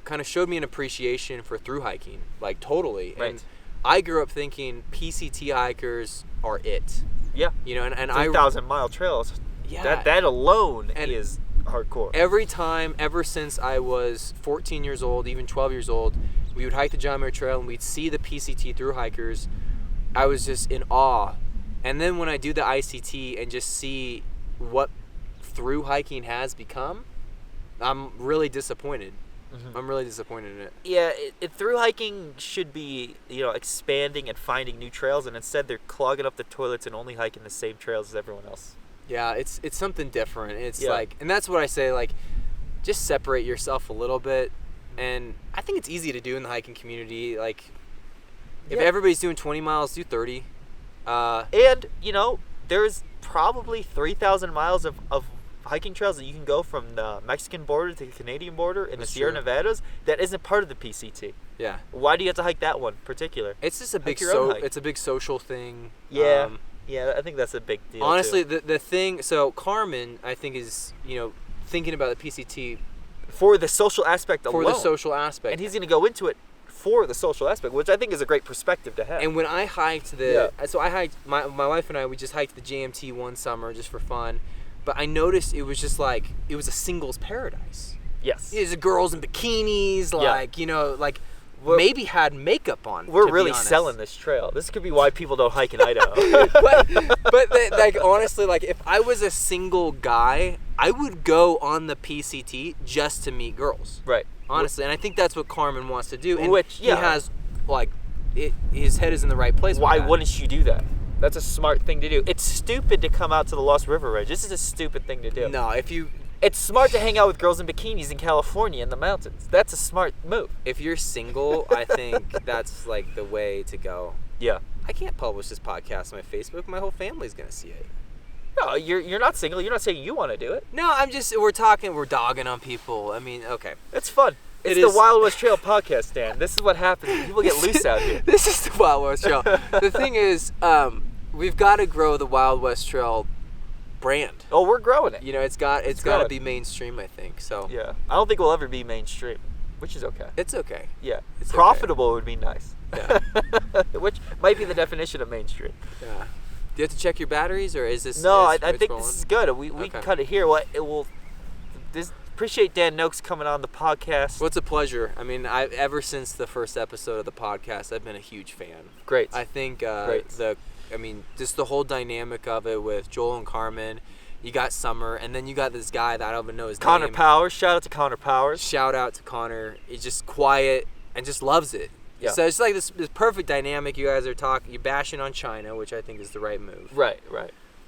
S1: kind of showed me an appreciation for thru-hiking, totally.
S2: Right.
S1: And I grew up thinking PCT hikers are it.
S2: Yeah.
S1: And
S2: 3,000-mile trails.
S1: Yeah.
S2: That alone is hardcore.
S1: Ever since I was 14 years old, even 12 years old, we would hike the John Muir Trail and we'd see the PCT thru-hikers. I was just in awe. And then when I do the ICT and just see what thru-hiking has become, I'm really disappointed. Mm-hmm. I'm really disappointed in it.
S2: Yeah, thru-hiking should be, expanding and finding new trails, and instead they're clogging up the toilets and only hiking the same trails as everyone else.
S1: Yeah, it's something different. It's and that's what I say, just separate yourself a little bit. And I think it's easy to do in the hiking community. If everybody's doing 20 miles, do 30.
S2: And, there's probably 3,000 miles of hiking trails that you can go from the Mexican border to the Canadian border in the Sierra Nevadas that isn't part of the PCT.
S1: Yeah.
S2: Why do you have to hike that one particular?
S1: It's just a big it's a big social thing.
S2: Yeah. Yeah, I think that's a big deal.
S1: Honestly, the thing, so Carmen, I think, is, thinking about the PCT
S2: for the social aspect alone.
S1: For the social aspect.
S2: And he's going to go into it for the social aspect, which I think is a great perspective to have.
S1: And when I hiked my wife and I, we just hiked the JMT one summer just for fun, but I noticed it was just it was a singles paradise.
S2: Yes.
S1: It was girls in bikinis, maybe had makeup on.
S2: We're really selling this trail. This could be why people don't hike in Idaho.
S1: but honestly, if I was a single guy, I would go on the PCT just to meet girls.
S2: Right.
S1: Honestly, and I think that's what Carmen wants to do. And
S2: he
S1: has, his head is in the right place.
S2: Why wouldn't you do that? That's a smart thing to do. It's stupid to come out to the Lost River Range. This is a stupid thing to do.
S1: No,
S2: it's smart to hang out with girls in bikinis in California in the mountains. That's a smart move.
S1: If you're single, I think that's the way to go.
S2: Yeah.
S1: I can't publish this podcast on my Facebook. My whole family's gonna see it.
S2: No, you're not single. You're not saying you want to do it.
S1: No, we're dogging on people. I mean, okay.
S2: It's fun. It's the Wild West Trail podcast, Dan. This is what happens when people get loose out here.
S1: This is the Wild West Trail. The thing is, we've got to grow the Wild West Trail brand.
S2: Oh, we're growing it.
S1: You know, it's got to be mainstream, I think. So
S2: yeah, I don't think we'll ever be mainstream, which is okay.
S1: It's okay.
S2: Yeah,
S1: it's
S2: profitable
S1: okay.
S2: would be nice.
S1: Yeah.
S2: Which might be the definition of mainstream.
S1: Yeah. Do you have to check your batteries, or is this?
S2: No, I think this is good. We
S1: okay.
S2: can cut it here. Appreciate Dan Noakes coming on the podcast.
S1: Well, it's a pleasure. I mean, ever since the first episode of the podcast, I've been a huge fan.
S2: Great.
S1: I think
S2: Great.
S1: Just the whole dynamic of it with Joel and Carmen. You got Summer, and then you got this guy that I don't even know his name.
S2: Connor Powers. Shout out to Connor Powers.
S1: Shout out to Connor. He's just quiet and just loves it.
S2: Yeah.
S1: So it's like this perfect dynamic. You guys are talking. You're bashing on China, which I think is the right move.
S2: Right.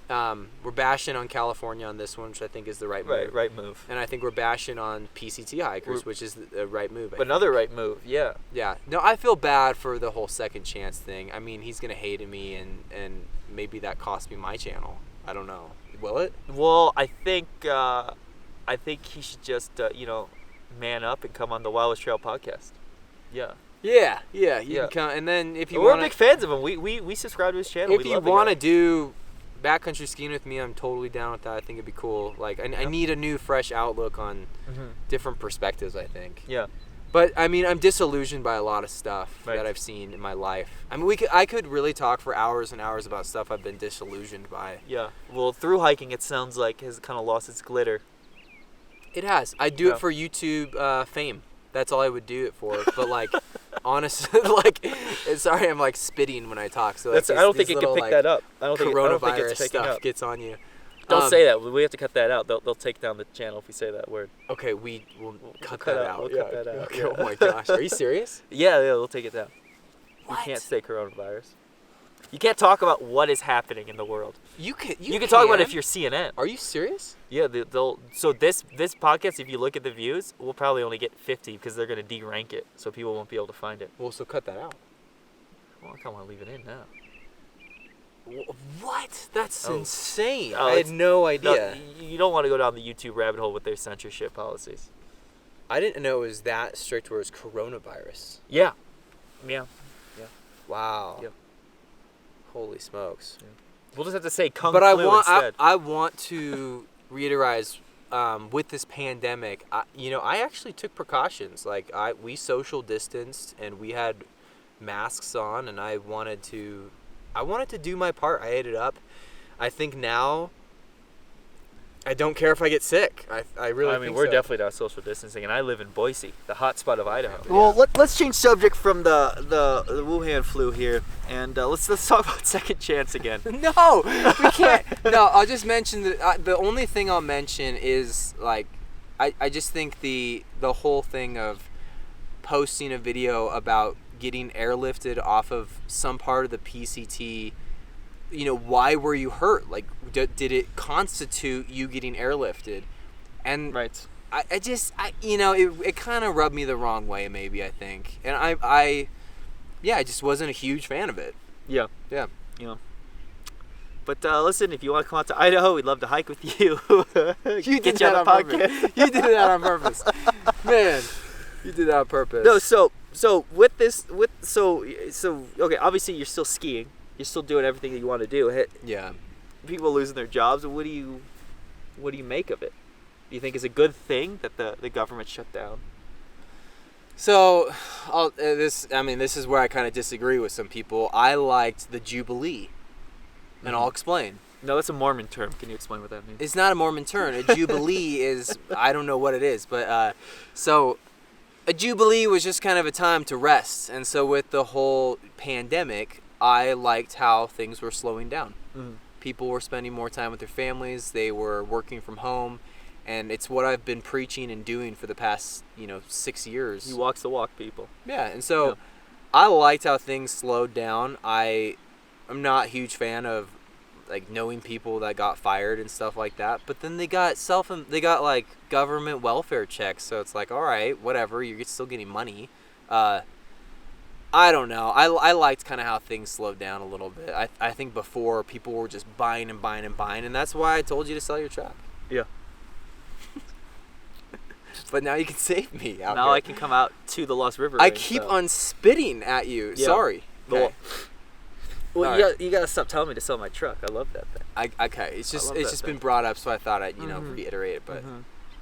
S1: We're bashing on California on this one, which I think is the right move.
S2: Right move.
S1: And I think we're bashing on PCT hikers, which is the right move.
S2: Another right move, yeah.
S1: Yeah. No, I feel bad for the whole second chance thing. I mean, he's going to hate me, and maybe that cost me my channel. I don't know. Will it?
S2: Well, I think he should just, man up and come on the Wild West Trail podcast. Yeah.
S1: Yeah. You can come. And then if you
S2: we're
S1: want
S2: big fans of him. We subscribe to his channel.
S1: If you want to do backcountry skiing with me, I'm totally down with that. I think it'd be cool. Like, I need a new, fresh outlook on different perspectives, I think.
S2: Yeah.
S1: But, I mean, I'm disillusioned by a lot of stuff that I've seen in my life. I mean, I could really talk for hours and hours about stuff I've been disillusioned by.
S2: Yeah. Well, Thru-hiking, it sounds like, has kind of lost its glitter.
S1: It has. I do it for YouTube fame. That's all I would do it for. But, like, honestly, sorry, I'm, like, spitting when I talk. So like,
S2: I don't think it can pick that up. I don't think
S1: coronavirus
S2: it's
S1: stuff
S2: up.
S1: gets on you.
S2: Don't say that. We have to cut that out. They'll take down the channel if we say that word.
S1: Okay, we'll cut that out.
S2: We'll cut that out.
S1: Okay, oh my gosh, are you serious?
S2: Yeah, we'll take it down.
S1: What?
S2: You can't say coronavirus. You can't talk about what is happening in the world.
S1: You can
S2: talk about it if you're CNN.
S1: Are you serious?
S2: Yeah, so this podcast, if you look at the views, we'll probably only get 50 because they're going to de-rank it, so people won't be able to find it.
S1: Well, so cut that out.
S2: Well, I kind of want to leave it in now.
S1: What? That's insane.
S2: Oh,
S1: I had no idea.
S2: No, you don't want to go down the YouTube rabbit hole with their censorship policies.
S1: I didn't know it was that strict where it's coronavirus.
S2: Yeah.
S1: Wow.
S2: Yep.
S1: Holy smokes.
S2: Yeah. We'll just have to say kung
S1: but
S2: flu instead.
S1: I want to reiterate with this pandemic, I actually took precautions. Like we social distanced and we had masks on, and I wanted to do my part. I ate it up. I think now I don't care if I get sick. I really think
S2: we're
S1: so.
S2: definitely not social distancing, and I live in Boise, the hot spot of Idaho.
S1: Yeah.
S2: Well, let's change subject from the Wuhan flu here, and let's talk about second chance again.
S1: No, we can't. No, I'll just mention the only thing I'll mention is like I just think the whole thing of posting a video about getting airlifted off of some part of the PCT. Why were you hurt? Like, did it constitute you getting airlifted? And
S2: right.
S1: It kind of rubbed me the wrong way, maybe, I think. And I just wasn't a huge fan of it.
S2: Yeah.
S1: Yeah.
S2: But listen, if you want to come out to Idaho, we'd love to hike with you.
S1: You did that on purpose. You did that on purpose. Man, you did that on purpose.
S2: No, so with this, okay, obviously you're still skiing. You're still doing everything that you want to do.
S1: Yeah.
S2: People losing their jobs. What do you make of it? Do you think it's a good thing that the government shut down?
S1: So, this is where I kind of disagree with some people. I liked the Jubilee, and I'll explain.
S2: No, that's a Mormon term. Can you explain what that means?
S1: It's not a Mormon term. A Jubilee is, I don't know what it is, but so a Jubilee was just kind of a time to rest. And so with the whole pandemic, I liked how things were slowing down.
S2: Mm-hmm.
S1: People were spending more time with their families. They were working from home. And it's what I've been preaching and doing for the past, 6 years.
S2: He walks the walk, people.
S1: Yeah, and so I liked how things slowed down. I'm not a huge fan of knowing people that got fired and stuff like that. But then they got government welfare checks. So it's like, all right, whatever, you're still getting money. I don't know. I liked kind of how things slowed down a little bit. I think before people were just buying and buying and buying, and that's why I told you to sell your truck.
S2: Yeah.
S1: But now you can save me out
S2: now
S1: here.
S2: I can come out to the Lost River.
S1: I
S2: Range,
S1: keep
S2: so.
S1: on spitting at you.
S2: Yeah.
S1: Sorry. Okay.
S2: Well,
S1: All
S2: you gotta stop telling me to sell my truck. I love that thing.
S1: Okay. It's just been brought up, so I thought I'd reiterate it. But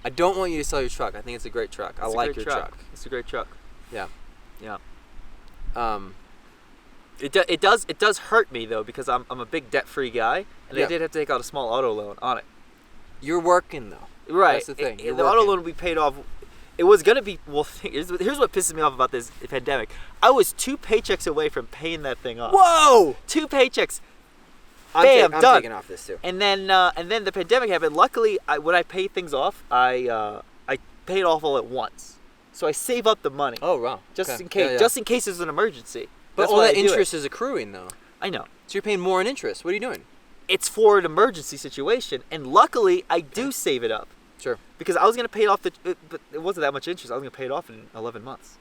S1: I don't want you to sell your truck. I think it's a great truck. I like your truck.
S2: It's a great truck.
S1: Yeah.
S2: Yeah. It does hurt me though, because I'm a big debt-free guy, and I did have to take out a small auto loan on it.
S1: You're working though.
S2: Right.
S1: That's the thing.
S2: The auto loan we paid off. It was gonna be here's what pisses me off about this pandemic. I was 2 paychecks away from paying that thing off.
S1: Whoa!
S2: 2 paychecks.
S1: I'm
S2: done.
S1: taking off this too.
S2: And then the pandemic happened. Luckily, when I pay things off, I paid off all at once. So I save up the money.
S1: Oh wow!
S2: Just in case there's an emergency.
S1: But
S2: That's
S1: all
S2: why
S1: that
S2: I do
S1: interest is accruing though.
S2: I know.
S1: So you're paying more in interest. What are you doing?
S2: It's for an emergency situation, and luckily I do save it up.
S1: Sure.
S2: Because I was gonna pay it off but it wasn't that much interest. I was gonna pay it off in 11 months.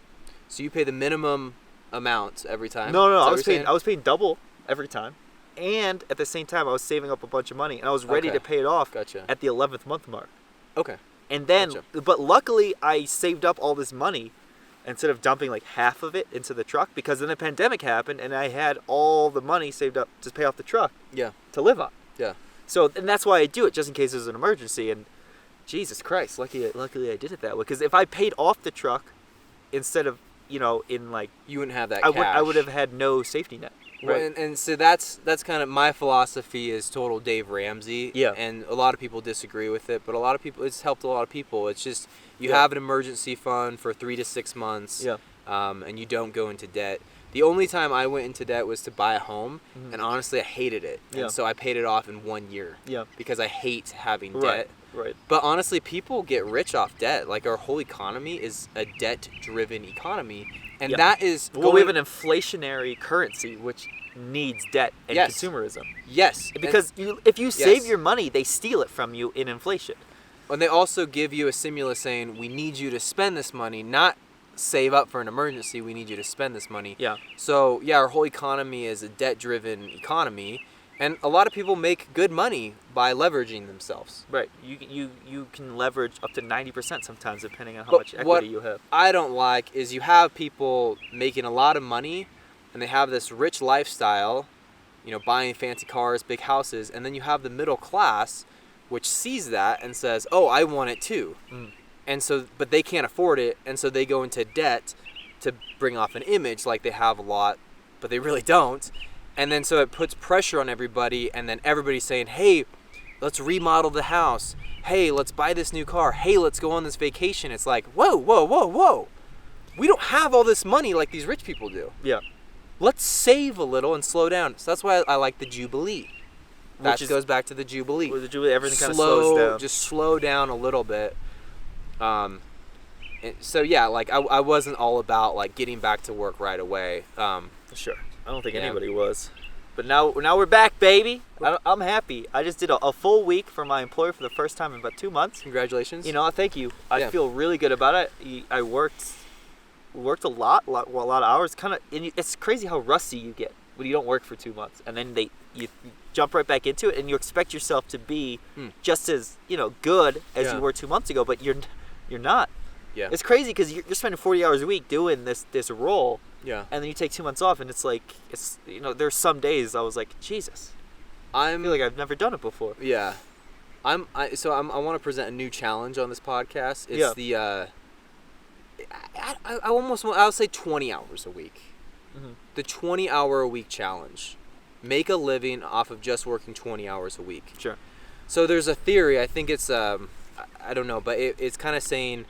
S1: So you pay the minimum amount every time?
S2: No. I was paying double every time, and at the same time I was saving up a bunch of money, and I was ready to pay it off at the 11th month mark.
S1: Okay.
S2: And then, but luckily I saved up all this money instead of dumping like half of it into the truck, because then the pandemic happened and I had all the money saved up to pay off the truck.
S1: Yeah.
S2: To live on.
S1: Yeah.
S2: So, and that's why I do it, just in case there's an emergency. And Jesus Christ, luckily I did it that way. Because if I paid off the truck instead of, in like...
S1: You wouldn't have that
S2: cash.
S1: cash.
S2: I would have had no safety net.
S1: Right. And so that's kind of my philosophy is total Dave Ramsey.
S2: Yeah.
S1: And a lot of people disagree with it, but a lot of people, it's helped a lot of people. It's just you have an emergency fund for 3 to 6 months.
S2: Yeah.
S1: And you don't go into debt. The only time I went into debt was to buy a home, and honestly, I hated it.
S2: Yeah.
S1: And so I paid it off in 1 year.
S2: Yeah.
S1: Because I hate having
S2: Right.
S1: debt.
S2: Right.
S1: But honestly, people get rich off debt. Like our whole economy is a debt-driven economy, and that is.
S2: Well, we have an inflationary currency which needs debt and consumerism.
S1: Yes.
S2: Because if you save your money, they steal it from you in inflation.
S1: And they also give you a stimulus saying, "We need you to spend this money, not save up for an emergency. We need you to spend this money."
S2: Yeah.
S1: So our whole economy is a debt-driven economy. And a lot of people make good money by leveraging themselves.
S2: Right. You can leverage up to 90% sometimes, depending on how much equity you have.
S1: I don't like is you have people making a lot of money, and they have this rich lifestyle, buying fancy cars, big houses, and then you have the middle class, which sees that and says, "Oh, I want it too," and so, but they can't afford it, and so they go into debt to bring off an image like they have a lot, but they really don't. And then so it puts pressure on everybody, and then everybody's saying, "Hey, let's remodel the house. Hey, let's buy this new car. Hey, let's go on this vacation." It's like, whoa. We don't have all this money like these rich people do.
S2: Yeah.
S1: Let's save a little and slow down. So that's why I like the Jubilee. That goes back to the Jubilee.
S2: With the Jubilee, everything kind of slows down.
S1: Just slow down a little bit. So I wasn't all about like getting back to work right away.
S2: Sure. I don't think anybody was. But now we're back, baby. I'm happy. I just did a full week for my employer for the first time in about 2 months.
S1: Congratulations.
S2: Thank you. I feel really good about it. I worked a lot of hours. It's crazy how rusty you get when you don't work for 2 months, and then you jump right back into it, and you expect yourself to be just as good as you were 2 months ago, but you're not.
S1: Yeah.
S2: It's crazy because you're spending 40 hours a week doing this role.
S1: Yeah.
S2: And then you take 2 months off, and it's like there's some days I was like, Jesus, I feel like I've never done it before.
S1: Yeah. I want to present a new challenge on this podcast. It's the I'll say 20 hours a week. Mm-hmm. The 20-hour-a-week challenge. Make a living off of just working 20 hours a week.
S2: Sure.
S1: So there's a theory. I think it's I don't know, but it's kind of saying,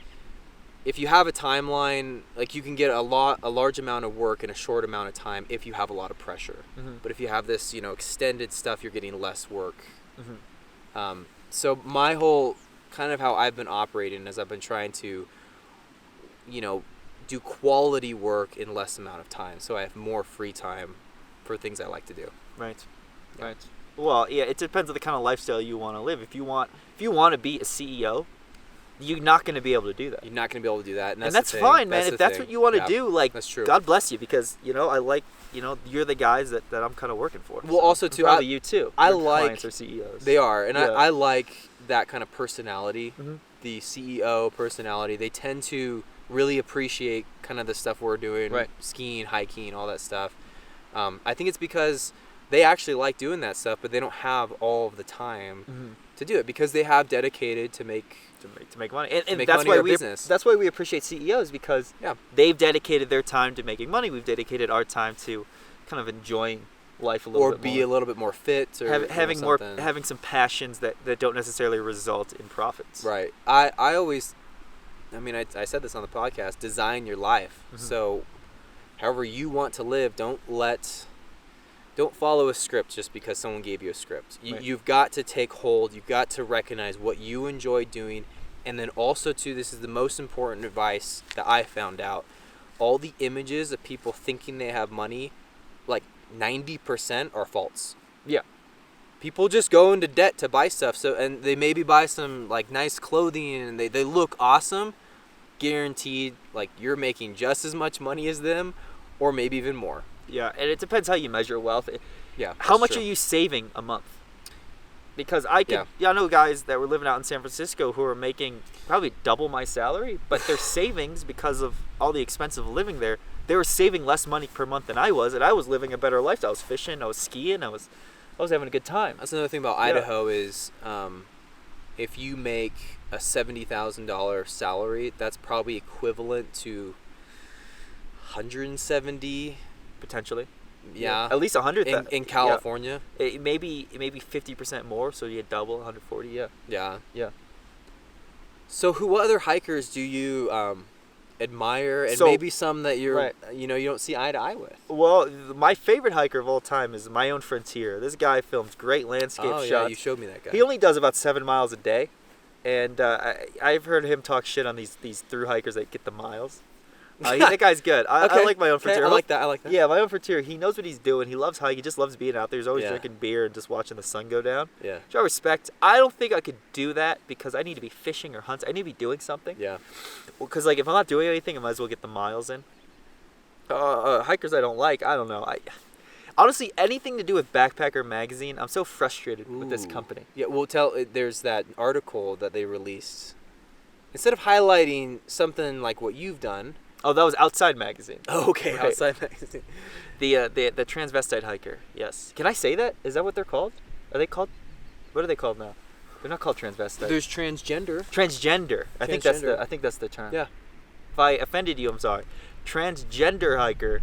S1: if you have a timeline, like you can get a large amount of work in a short amount of time if you have a lot of pressure. Mm-hmm. But if you have this, extended stuff, you're getting less work. Mm-hmm. So my whole kind of how I've been operating is I've been trying to, do quality work in less amount of time, so I have more free time for things I like to do.
S2: Right. Yeah. Right. Well, yeah, it depends on the kind of lifestyle you want to live. If you want to be a CEO, you're not going to be able to do that.
S1: You're not going to be able to do that.
S2: And that's fine, man. If that's what you want to do, like,
S1: that's true.
S2: God bless you, because, I like, you're the guys that I'm kind of working for.
S1: Well, also, too,
S2: probably you, too.
S1: I
S2: Your
S1: like...
S2: clients are CEOs.
S1: They are, and
S2: yeah.
S1: I like that kind of personality,
S2: mm-hmm.
S1: the CEO personality. They tend to really appreciate kind of the stuff we're doing,
S2: right.
S1: Skiing, hiking, all that stuff. I think it's because they actually like doing that stuff, but they don't have all of the time
S2: mm-hmm.
S1: to do it, because they have dedicated to make
S2: money. And
S1: make
S2: that's
S1: money
S2: why that's why we appreciate CEOs, because they've dedicated their time to making money. We've dedicated our time to kind of enjoying life a little bit more.
S1: Or be a little bit more fit, or
S2: having some passions that don't necessarily result in profits.
S1: Right. I always, I said this on the podcast, design your life.
S2: Mm-hmm.
S1: So however you want to live, don't follow a script just because someone gave you a script.
S2: Right.
S1: You've got to take hold. You've got to recognize what you enjoy doing. And then also, too, this is the most important advice that I found out. All the images of people thinking they have money, like 90% are false.
S2: Yeah.
S1: People just go into debt to buy stuff. And they maybe buy some like nice clothing and they look awesome. Guaranteed, like, you're making just as much money as them, or maybe even more.
S2: Yeah, and it depends how you measure wealth.
S1: Yeah.
S2: How much are you saving a month? Because I know guys that were living out in San Francisco who are making probably double my salary, but their savings, because of all the expensive living there, they were saving less money per month than I was, and I was living a better life. I was fishing, I was skiing, I was having a good time.
S1: That's another thing about Idaho is if you make a $70,000 salary, that's probably equivalent to 170
S2: potentially.
S1: Yeah.
S2: At least 100
S1: in California.
S2: Yeah. Maybe 50% more, so you get double 140. Yeah.
S1: So what other hikers do you admire, and maybe some that you're you don't see eye to eye with?
S2: Well, my favorite hiker of all time is My Own Frontier. This guy films great landscape shots.
S1: Yeah, you showed me that guy.
S2: He only does about 7 miles a day, and I've heard him talk shit on these through hikers that get the miles. That guy's good. I like My Own Frontier.
S1: I like that.
S2: Yeah, My Own Frontier. He knows what he's doing. He loves hiking. He just loves being out there. He's always drinking beer and just watching the sun go down.
S1: Yeah.
S2: Which I respect. I don't think I could do that because I need to be fishing or hunting. I need to be doing something.
S1: Yeah.
S2: Because if I'm not doing anything, I might as well get the miles in. Hikers I don't like. I don't know. Honestly, anything to do with Backpacker magazine, I'm so frustrated with this company.
S1: Yeah. Well, there's that article that they released. Instead of highlighting something like what you've done.
S2: Oh, that was Outside Magazine.
S1: Oh, okay, right. Outside Magazine.
S2: The transvestite hiker. Yes. Can I say that? Is that what they're called? Are they called? What are they called now? They're not called transvestite.
S1: There's transgender.
S2: Transgender. I think that's the term.
S1: Yeah.
S2: If I offended you, I'm sorry. Transgender hiker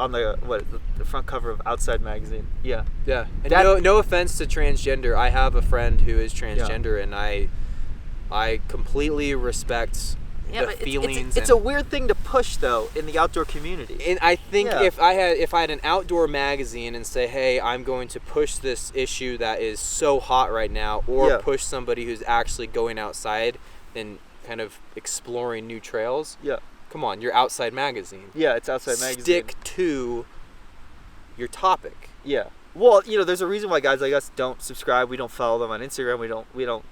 S2: on the front cover of Outside Magazine. Yeah.
S1: Yeah. And no offense to transgender. I have a friend who is transgender, and I completely respect the feelings.
S2: It's a weird thing to push, though, in the outdoor community.
S1: And I think if I had an outdoor magazine and say, hey, I'm going to push this issue that is so hot right now, or push somebody who's actually going outside and kind of exploring new trails.
S2: Yeah.
S1: Come on, you're Outside Magazine.
S2: Yeah, it's Outside Magazine.
S1: Stick to your topic.
S2: Yeah. Well, there's a reason why guys like us don't subscribe. We don't follow them on Instagram. We don't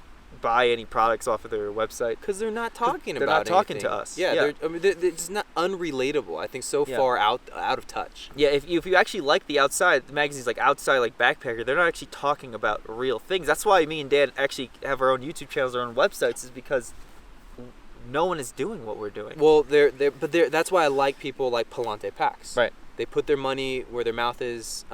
S2: buy any products off of their website
S1: because they're not talking
S2: they're not talking to us.
S1: Yeah. They're just not unrelatable. I think far out of touch.
S2: Yeah, if you actually like the magazines like Outside, like Backpacker, they're not actually talking about real things. That's why me and Dan actually have our own YouTube channels, our own websites, is because no one is doing what we're doing.
S1: Well, that's why I like people like Palante Packs.
S2: Right.
S1: They put their money where their mouth is.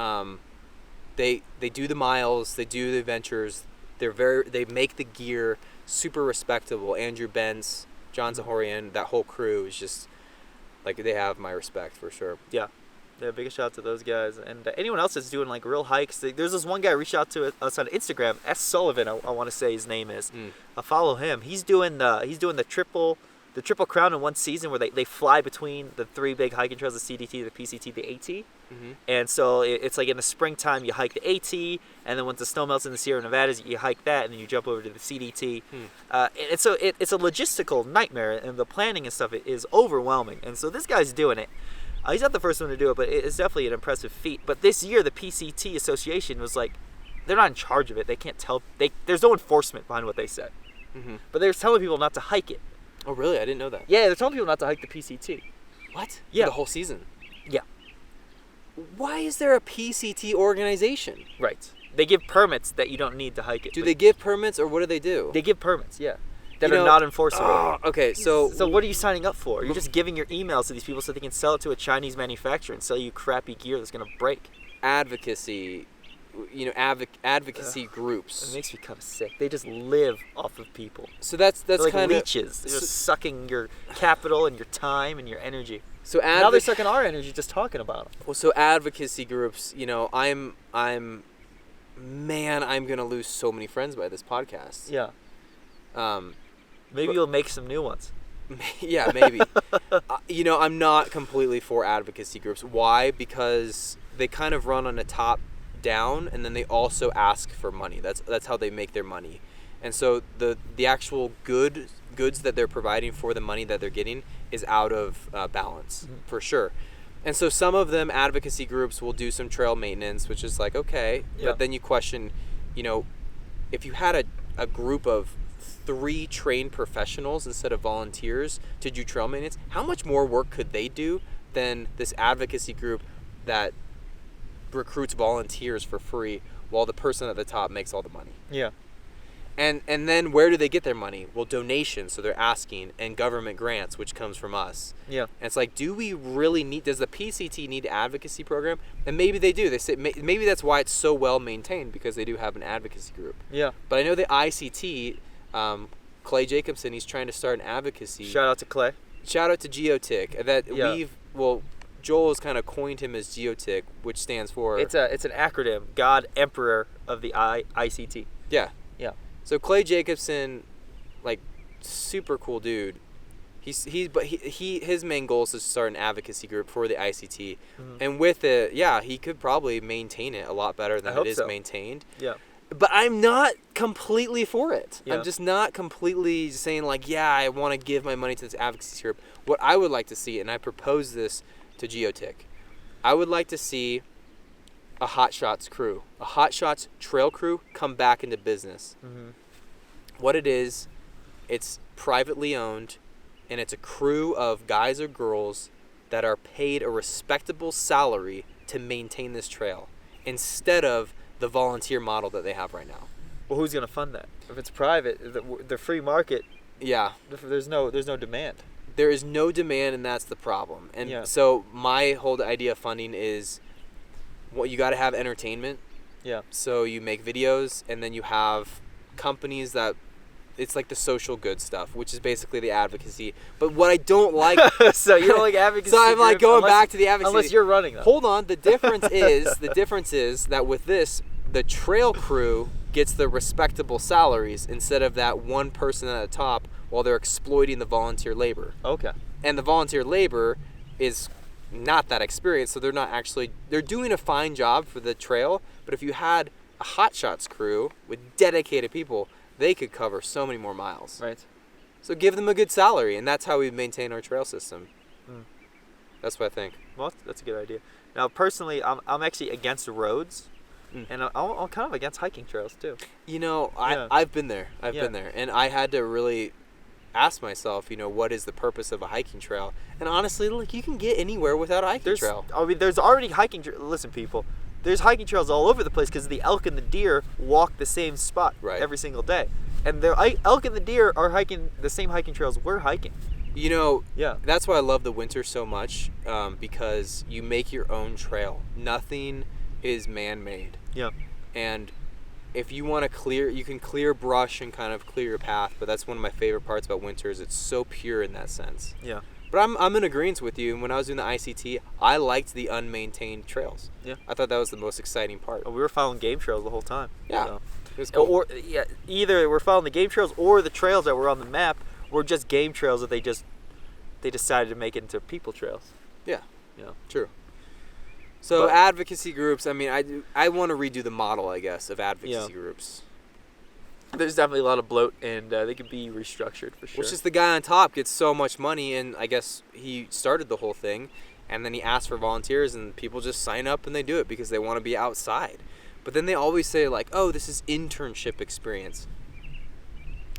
S1: They do the miles. They do the adventures. They make the gear super respectable. Andrew Benz, John Zahorian, that whole crew is just like, they have my respect for sure.
S2: Yeah, biggest shout out to those guys, and anyone else that's doing like real hikes. There's this one guy reached out to us on Instagram, S. Sullivan, I want to say his name is. I follow him. He's doing the triple crown in one season, where they fly between the 3 big hiking trails: the CDT, the PCT, the AT. Mm-hmm. And so it's like in the springtime you hike the AT, and then once the snow melts in the Sierra Nevadas, you hike that, and then you jump over to the CDT. And so it's a logistical nightmare, and the planning and stuff is overwhelming. And so this guy's doing it. He's not the first one to do it, but it's definitely an impressive feat. But this year, the PCT Association was like, they're not in charge of it. They can't tell. There's no enforcement behind what they said.
S1: Mm-hmm.
S2: But they're telling people not to hike it.
S1: Oh, really? I didn't know that.
S2: Yeah, they're telling people not to hike the PCT.
S1: What?
S2: Yeah.
S1: For the whole season?
S2: Yeah.
S1: Why is there a PCT organization?
S2: Right. They give permits that you don't need to hike it.
S1: Do they give permits, or what do they do?
S2: They give permits, yeah. That
S1: You
S2: are
S1: know-
S2: not enforceable.
S1: Oh, okay, so
S2: what are you signing up for? You're just giving your emails to these people so they can sell it to a Chinese manufacturer and sell you crappy gear that's going to break.
S1: advocacy, advocacy
S2: It
S1: groups.
S2: makes me kind of sick. They just live off of people.
S1: So that's
S2: They're like
S1: kind of
S2: leeches. They're just sucking your capital and your time and your energy.
S1: so
S2: Now they're sucking our energy just talking about them.
S1: Well, so advocacy groups, I'm gonna lose so many friends by this podcast.
S2: Yeah. Maybe
S1: But-
S2: you'll make some new ones.
S1: Yeah, maybe. I'm not completely for advocacy groups. Why? Because they kind of run on a top down, and then they also ask for money. That's how they make their money. And so the actual goods that they're providing for the money that they're getting is out of balance, for sure. And so some of them, advocacy groups, will do some trail maintenance, which is like, okay.
S2: Yeah.
S1: But then you question, if you had a group of 3 trained professionals instead of volunteers to do trail maintenance, how much more work could they do than this advocacy group that recruits volunteers for free while the person at the top makes all the money?
S2: Yeah.
S1: And then where do they get their money? Well, donations, so they're asking, and government grants, which comes from us.
S2: Yeah.
S1: And it's like, do we really does the PCT need an advocacy program? And maybe they do. They say maybe that's why it's so well maintained, because they do have an advocacy group.
S2: Yeah.
S1: But I know the ICT, Clay Jacobson, he's trying to start an advocacy.
S2: Shout out to Clay.
S1: Shout out to Geotic.
S2: Yeah.
S1: Joel has kind of coined him as Geotic, which stands for...
S2: It's an acronym. God Emperor of the ICT.
S1: Yeah.
S2: Yeah.
S1: So Clay Jacobson, super cool dude. His main goal is to start an advocacy group for the ICT, and with it, he could probably maintain it a lot better than
S2: I hope
S1: it is
S2: so.
S1: maintained.
S2: Yeah.
S1: But I'm not completely for it.
S2: Yeah.
S1: I'm just not completely saying I want to give my money to this advocacy group. What I would like to see, and I propose this to Geotic, I would like to see a Hot Shots crew, a Hot Shots trail crew, come back into business.
S2: Mm-hmm.
S1: What it is, it's privately owned, and it's a crew of guys or girls that are paid a respectable salary to maintain this trail, instead of the volunteer model that they have right now.
S2: Well, who's gonna fund that? If it's private, the free market,
S1: Yeah,
S2: there's no demand.
S1: there is no demand, and that's the problem. And
S2: Yeah.
S1: so my whole idea of funding is, you got to have entertainment.
S2: Yeah.
S1: So you make videos, and then you have companies that, it's like the social good stuff, which is basically the advocacy. But what I don't like...
S2: So you don't like advocacy?
S1: So I'm
S2: groups
S1: going
S2: unless-
S1: back to the advocacy.
S2: Unless you're running them.
S1: Hold on. The difference is that with this, the trail crew gets the respectable salaries instead of that one person at the top, while they're exploiting the volunteer labor.
S2: Okay.
S1: And the volunteer labor is not that experienced, so they're doing a fine job for the trail. But if you had a Hot Shots crew with dedicated people, they could cover so many more miles.
S2: Right.
S1: So give them a good salary, and that's how we maintain our trail system.
S2: Mm.
S1: That's what I think.
S2: Well, that's a good idea. Now, personally, I'm actually against roads, and I'm kind of against hiking trails too.
S1: I've been there. I've been there, and I had to really ask myself, what is the purpose of a hiking trail? And honestly, you can get anywhere without a hiking trail.
S2: There's already hiking. Listen, people. There's hiking trails all over the place because the elk and the deer walk the same spot every single day, and the elk and the deer are hiking the same hiking trails we're hiking.
S1: Yeah. That's why I love the winter so much, because you make your own trail. Nothing is man-made.
S2: Yeah.
S1: And if you want to you can clear brush and kind of clear your path, but that's one of my favorite parts about winter, is it's so pure in that sense.
S2: Yeah.
S1: But I'm in agreement with you. And when I was doing the ICT, I liked the unmaintained trails.
S2: Yeah.
S1: I thought that was the most exciting part.
S2: We were following game trails the whole time.
S1: Yeah.
S2: So.
S1: It was cool.
S2: Either we're following the game trails or the trails that were on the map were just game trails that they decided to make it into people trails.
S1: Yeah.
S2: Yeah.
S1: True. So advocacy groups, I want to redo the model, I guess, of advocacy groups.
S2: There's definitely a lot of bloat, and they could be restructured for sure.
S1: Which is the guy on top gets so much money, and I guess he started the whole thing, and then he asked for volunteers, and people just sign up and they do it because they want to be outside. But then they always say, oh, this is internship experience.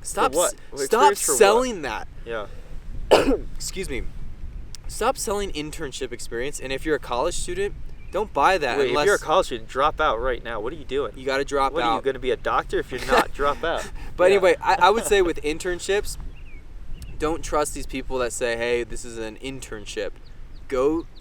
S1: Stop.
S2: For what?
S1: Stop
S2: Experience for what?
S1: selling that.
S2: Yeah.
S1: Excuse me. Stop selling internship experience. And if you're a college student, don't buy that.
S2: Wait,
S1: unless
S2: if you're a college student, drop out right now. What are you doing?
S1: you got to drop
S2: What
S1: out.
S2: are you going to be, a doctor? If you're not, drop out.
S1: But
S2: Yeah.
S1: anyway, I would say with internships, don't trust these people that say, hey, this is an internship.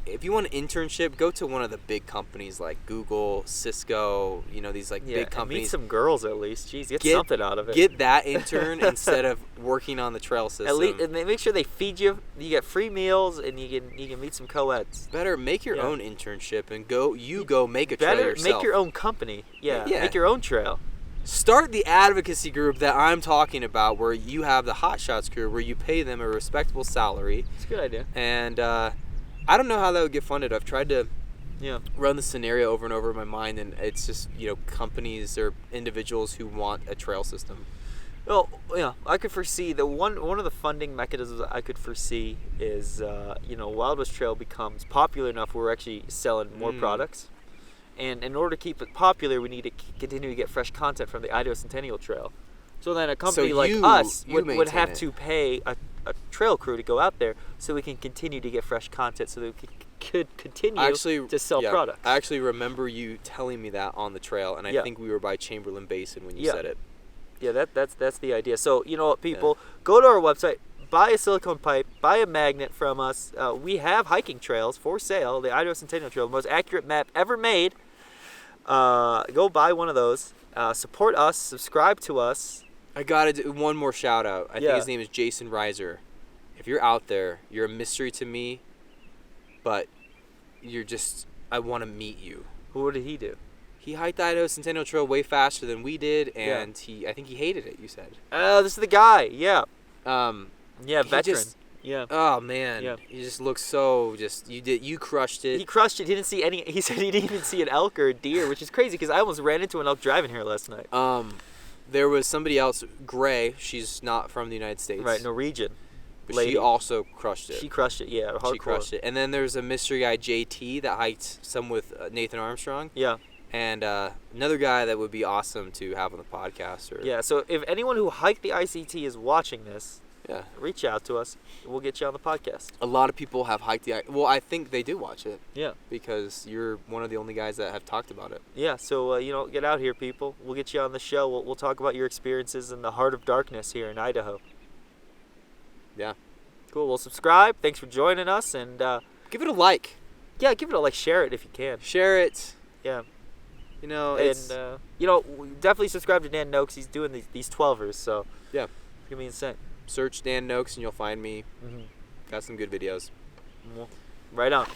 S1: If you want an internship, go to one of the big companies like Google, Cisco, these
S2: Yeah,
S1: big
S2: and
S1: companies.
S2: meet some girls at least. Jeez, get something out of it.
S1: Get that intern instead of working on the trail system.
S2: At least, and they make sure they feed you. You get free meals, and you can meet some co-eds.
S1: Better make your
S2: Yeah.
S1: own internship and go make a trail
S2: Better
S1: yourself.
S2: make your own company. Yeah,
S1: Yeah.
S2: make your own trail.
S1: Start the advocacy group that I'm talking about, where you have the Hot Shots crew, where you pay them a respectable salary.
S2: It's a good idea.
S1: And I don't know how that would get funded. I've tried to
S2: Yeah.
S1: run the scenario over and over in my mind, and it's just companies or individuals who want a trail system.
S2: Well, yeah, I could foresee one of the funding mechanisms I could foresee is Wild West Trail becomes popular enough where we're actually selling more products, and in order to keep it popular, we need to continue to get fresh content from the Idaho Centennial Trail. So then a company like us would have to pay a trail crew to go out there so we can continue to get fresh content so that we could continue to sell products.
S1: I actually remember you telling me that on the trail, and I think we were by Chamberlain Basin when you said it.
S2: Yeah, that's the idea. So, you know what, people, go to our website, buy a silicone pipe, buy a magnet from us. We have hiking trails for sale, the Idaho Centennial Trail, the most accurate map ever made. Go buy one of those. Support us, subscribe to us.
S1: I gotta do one more shout out. I think his name is Jason Reiser. If you're out there, you're a mystery to me, but I want to meet you.
S2: What did he do?
S1: He hiked the Idaho Centennial Trail way faster than we did, and I think he hated it, you said.
S2: This is the guy, yeah.
S1: Yeah,
S2: veteran.
S1: Oh man,
S2: Yeah.
S1: he just looks so you crushed it.
S2: He crushed it. He didn't see any. He said he didn't even see an elk or a deer, which is crazy because I almost ran into an elk driving here last night.
S1: There was somebody else, Gray. She's not from the United States.
S2: Right, Norwegian.
S1: But
S2: lady.
S1: she also crushed it.
S2: She crushed it, yeah. Hardcore.
S1: She crushed it. And then there's a mystery guy, JT, that hiked some with Nathan Armstrong.
S2: Yeah.
S1: And another guy that would be awesome to have on the podcast.
S2: Yeah, so if anyone who hiked the ICT is watching this,
S1: yeah,
S2: reach out to us. We'll get you on the podcast.
S1: A lot of people have hiked the... Well, I think they do watch it.
S2: Yeah.
S1: Because you're one of the only guys that have talked about it.
S2: Yeah, so, get out here, people. We'll get you on the show. We'll talk about your experiences in the heart of darkness here in Idaho.
S1: Yeah.
S2: Cool. Well, subscribe. Thanks for joining us. And
S1: give it a like.
S2: Yeah, give it a like. Share it if you can.
S1: Share it.
S2: Yeah.
S1: It's...
S2: definitely subscribe to Dan Noakes. He's doing these 12ers, so...
S1: Yeah.
S2: It's going to be insane.
S1: Search Dan Noakes and you'll find me.
S2: Mm-hmm.
S1: Got some good videos.
S2: Right on.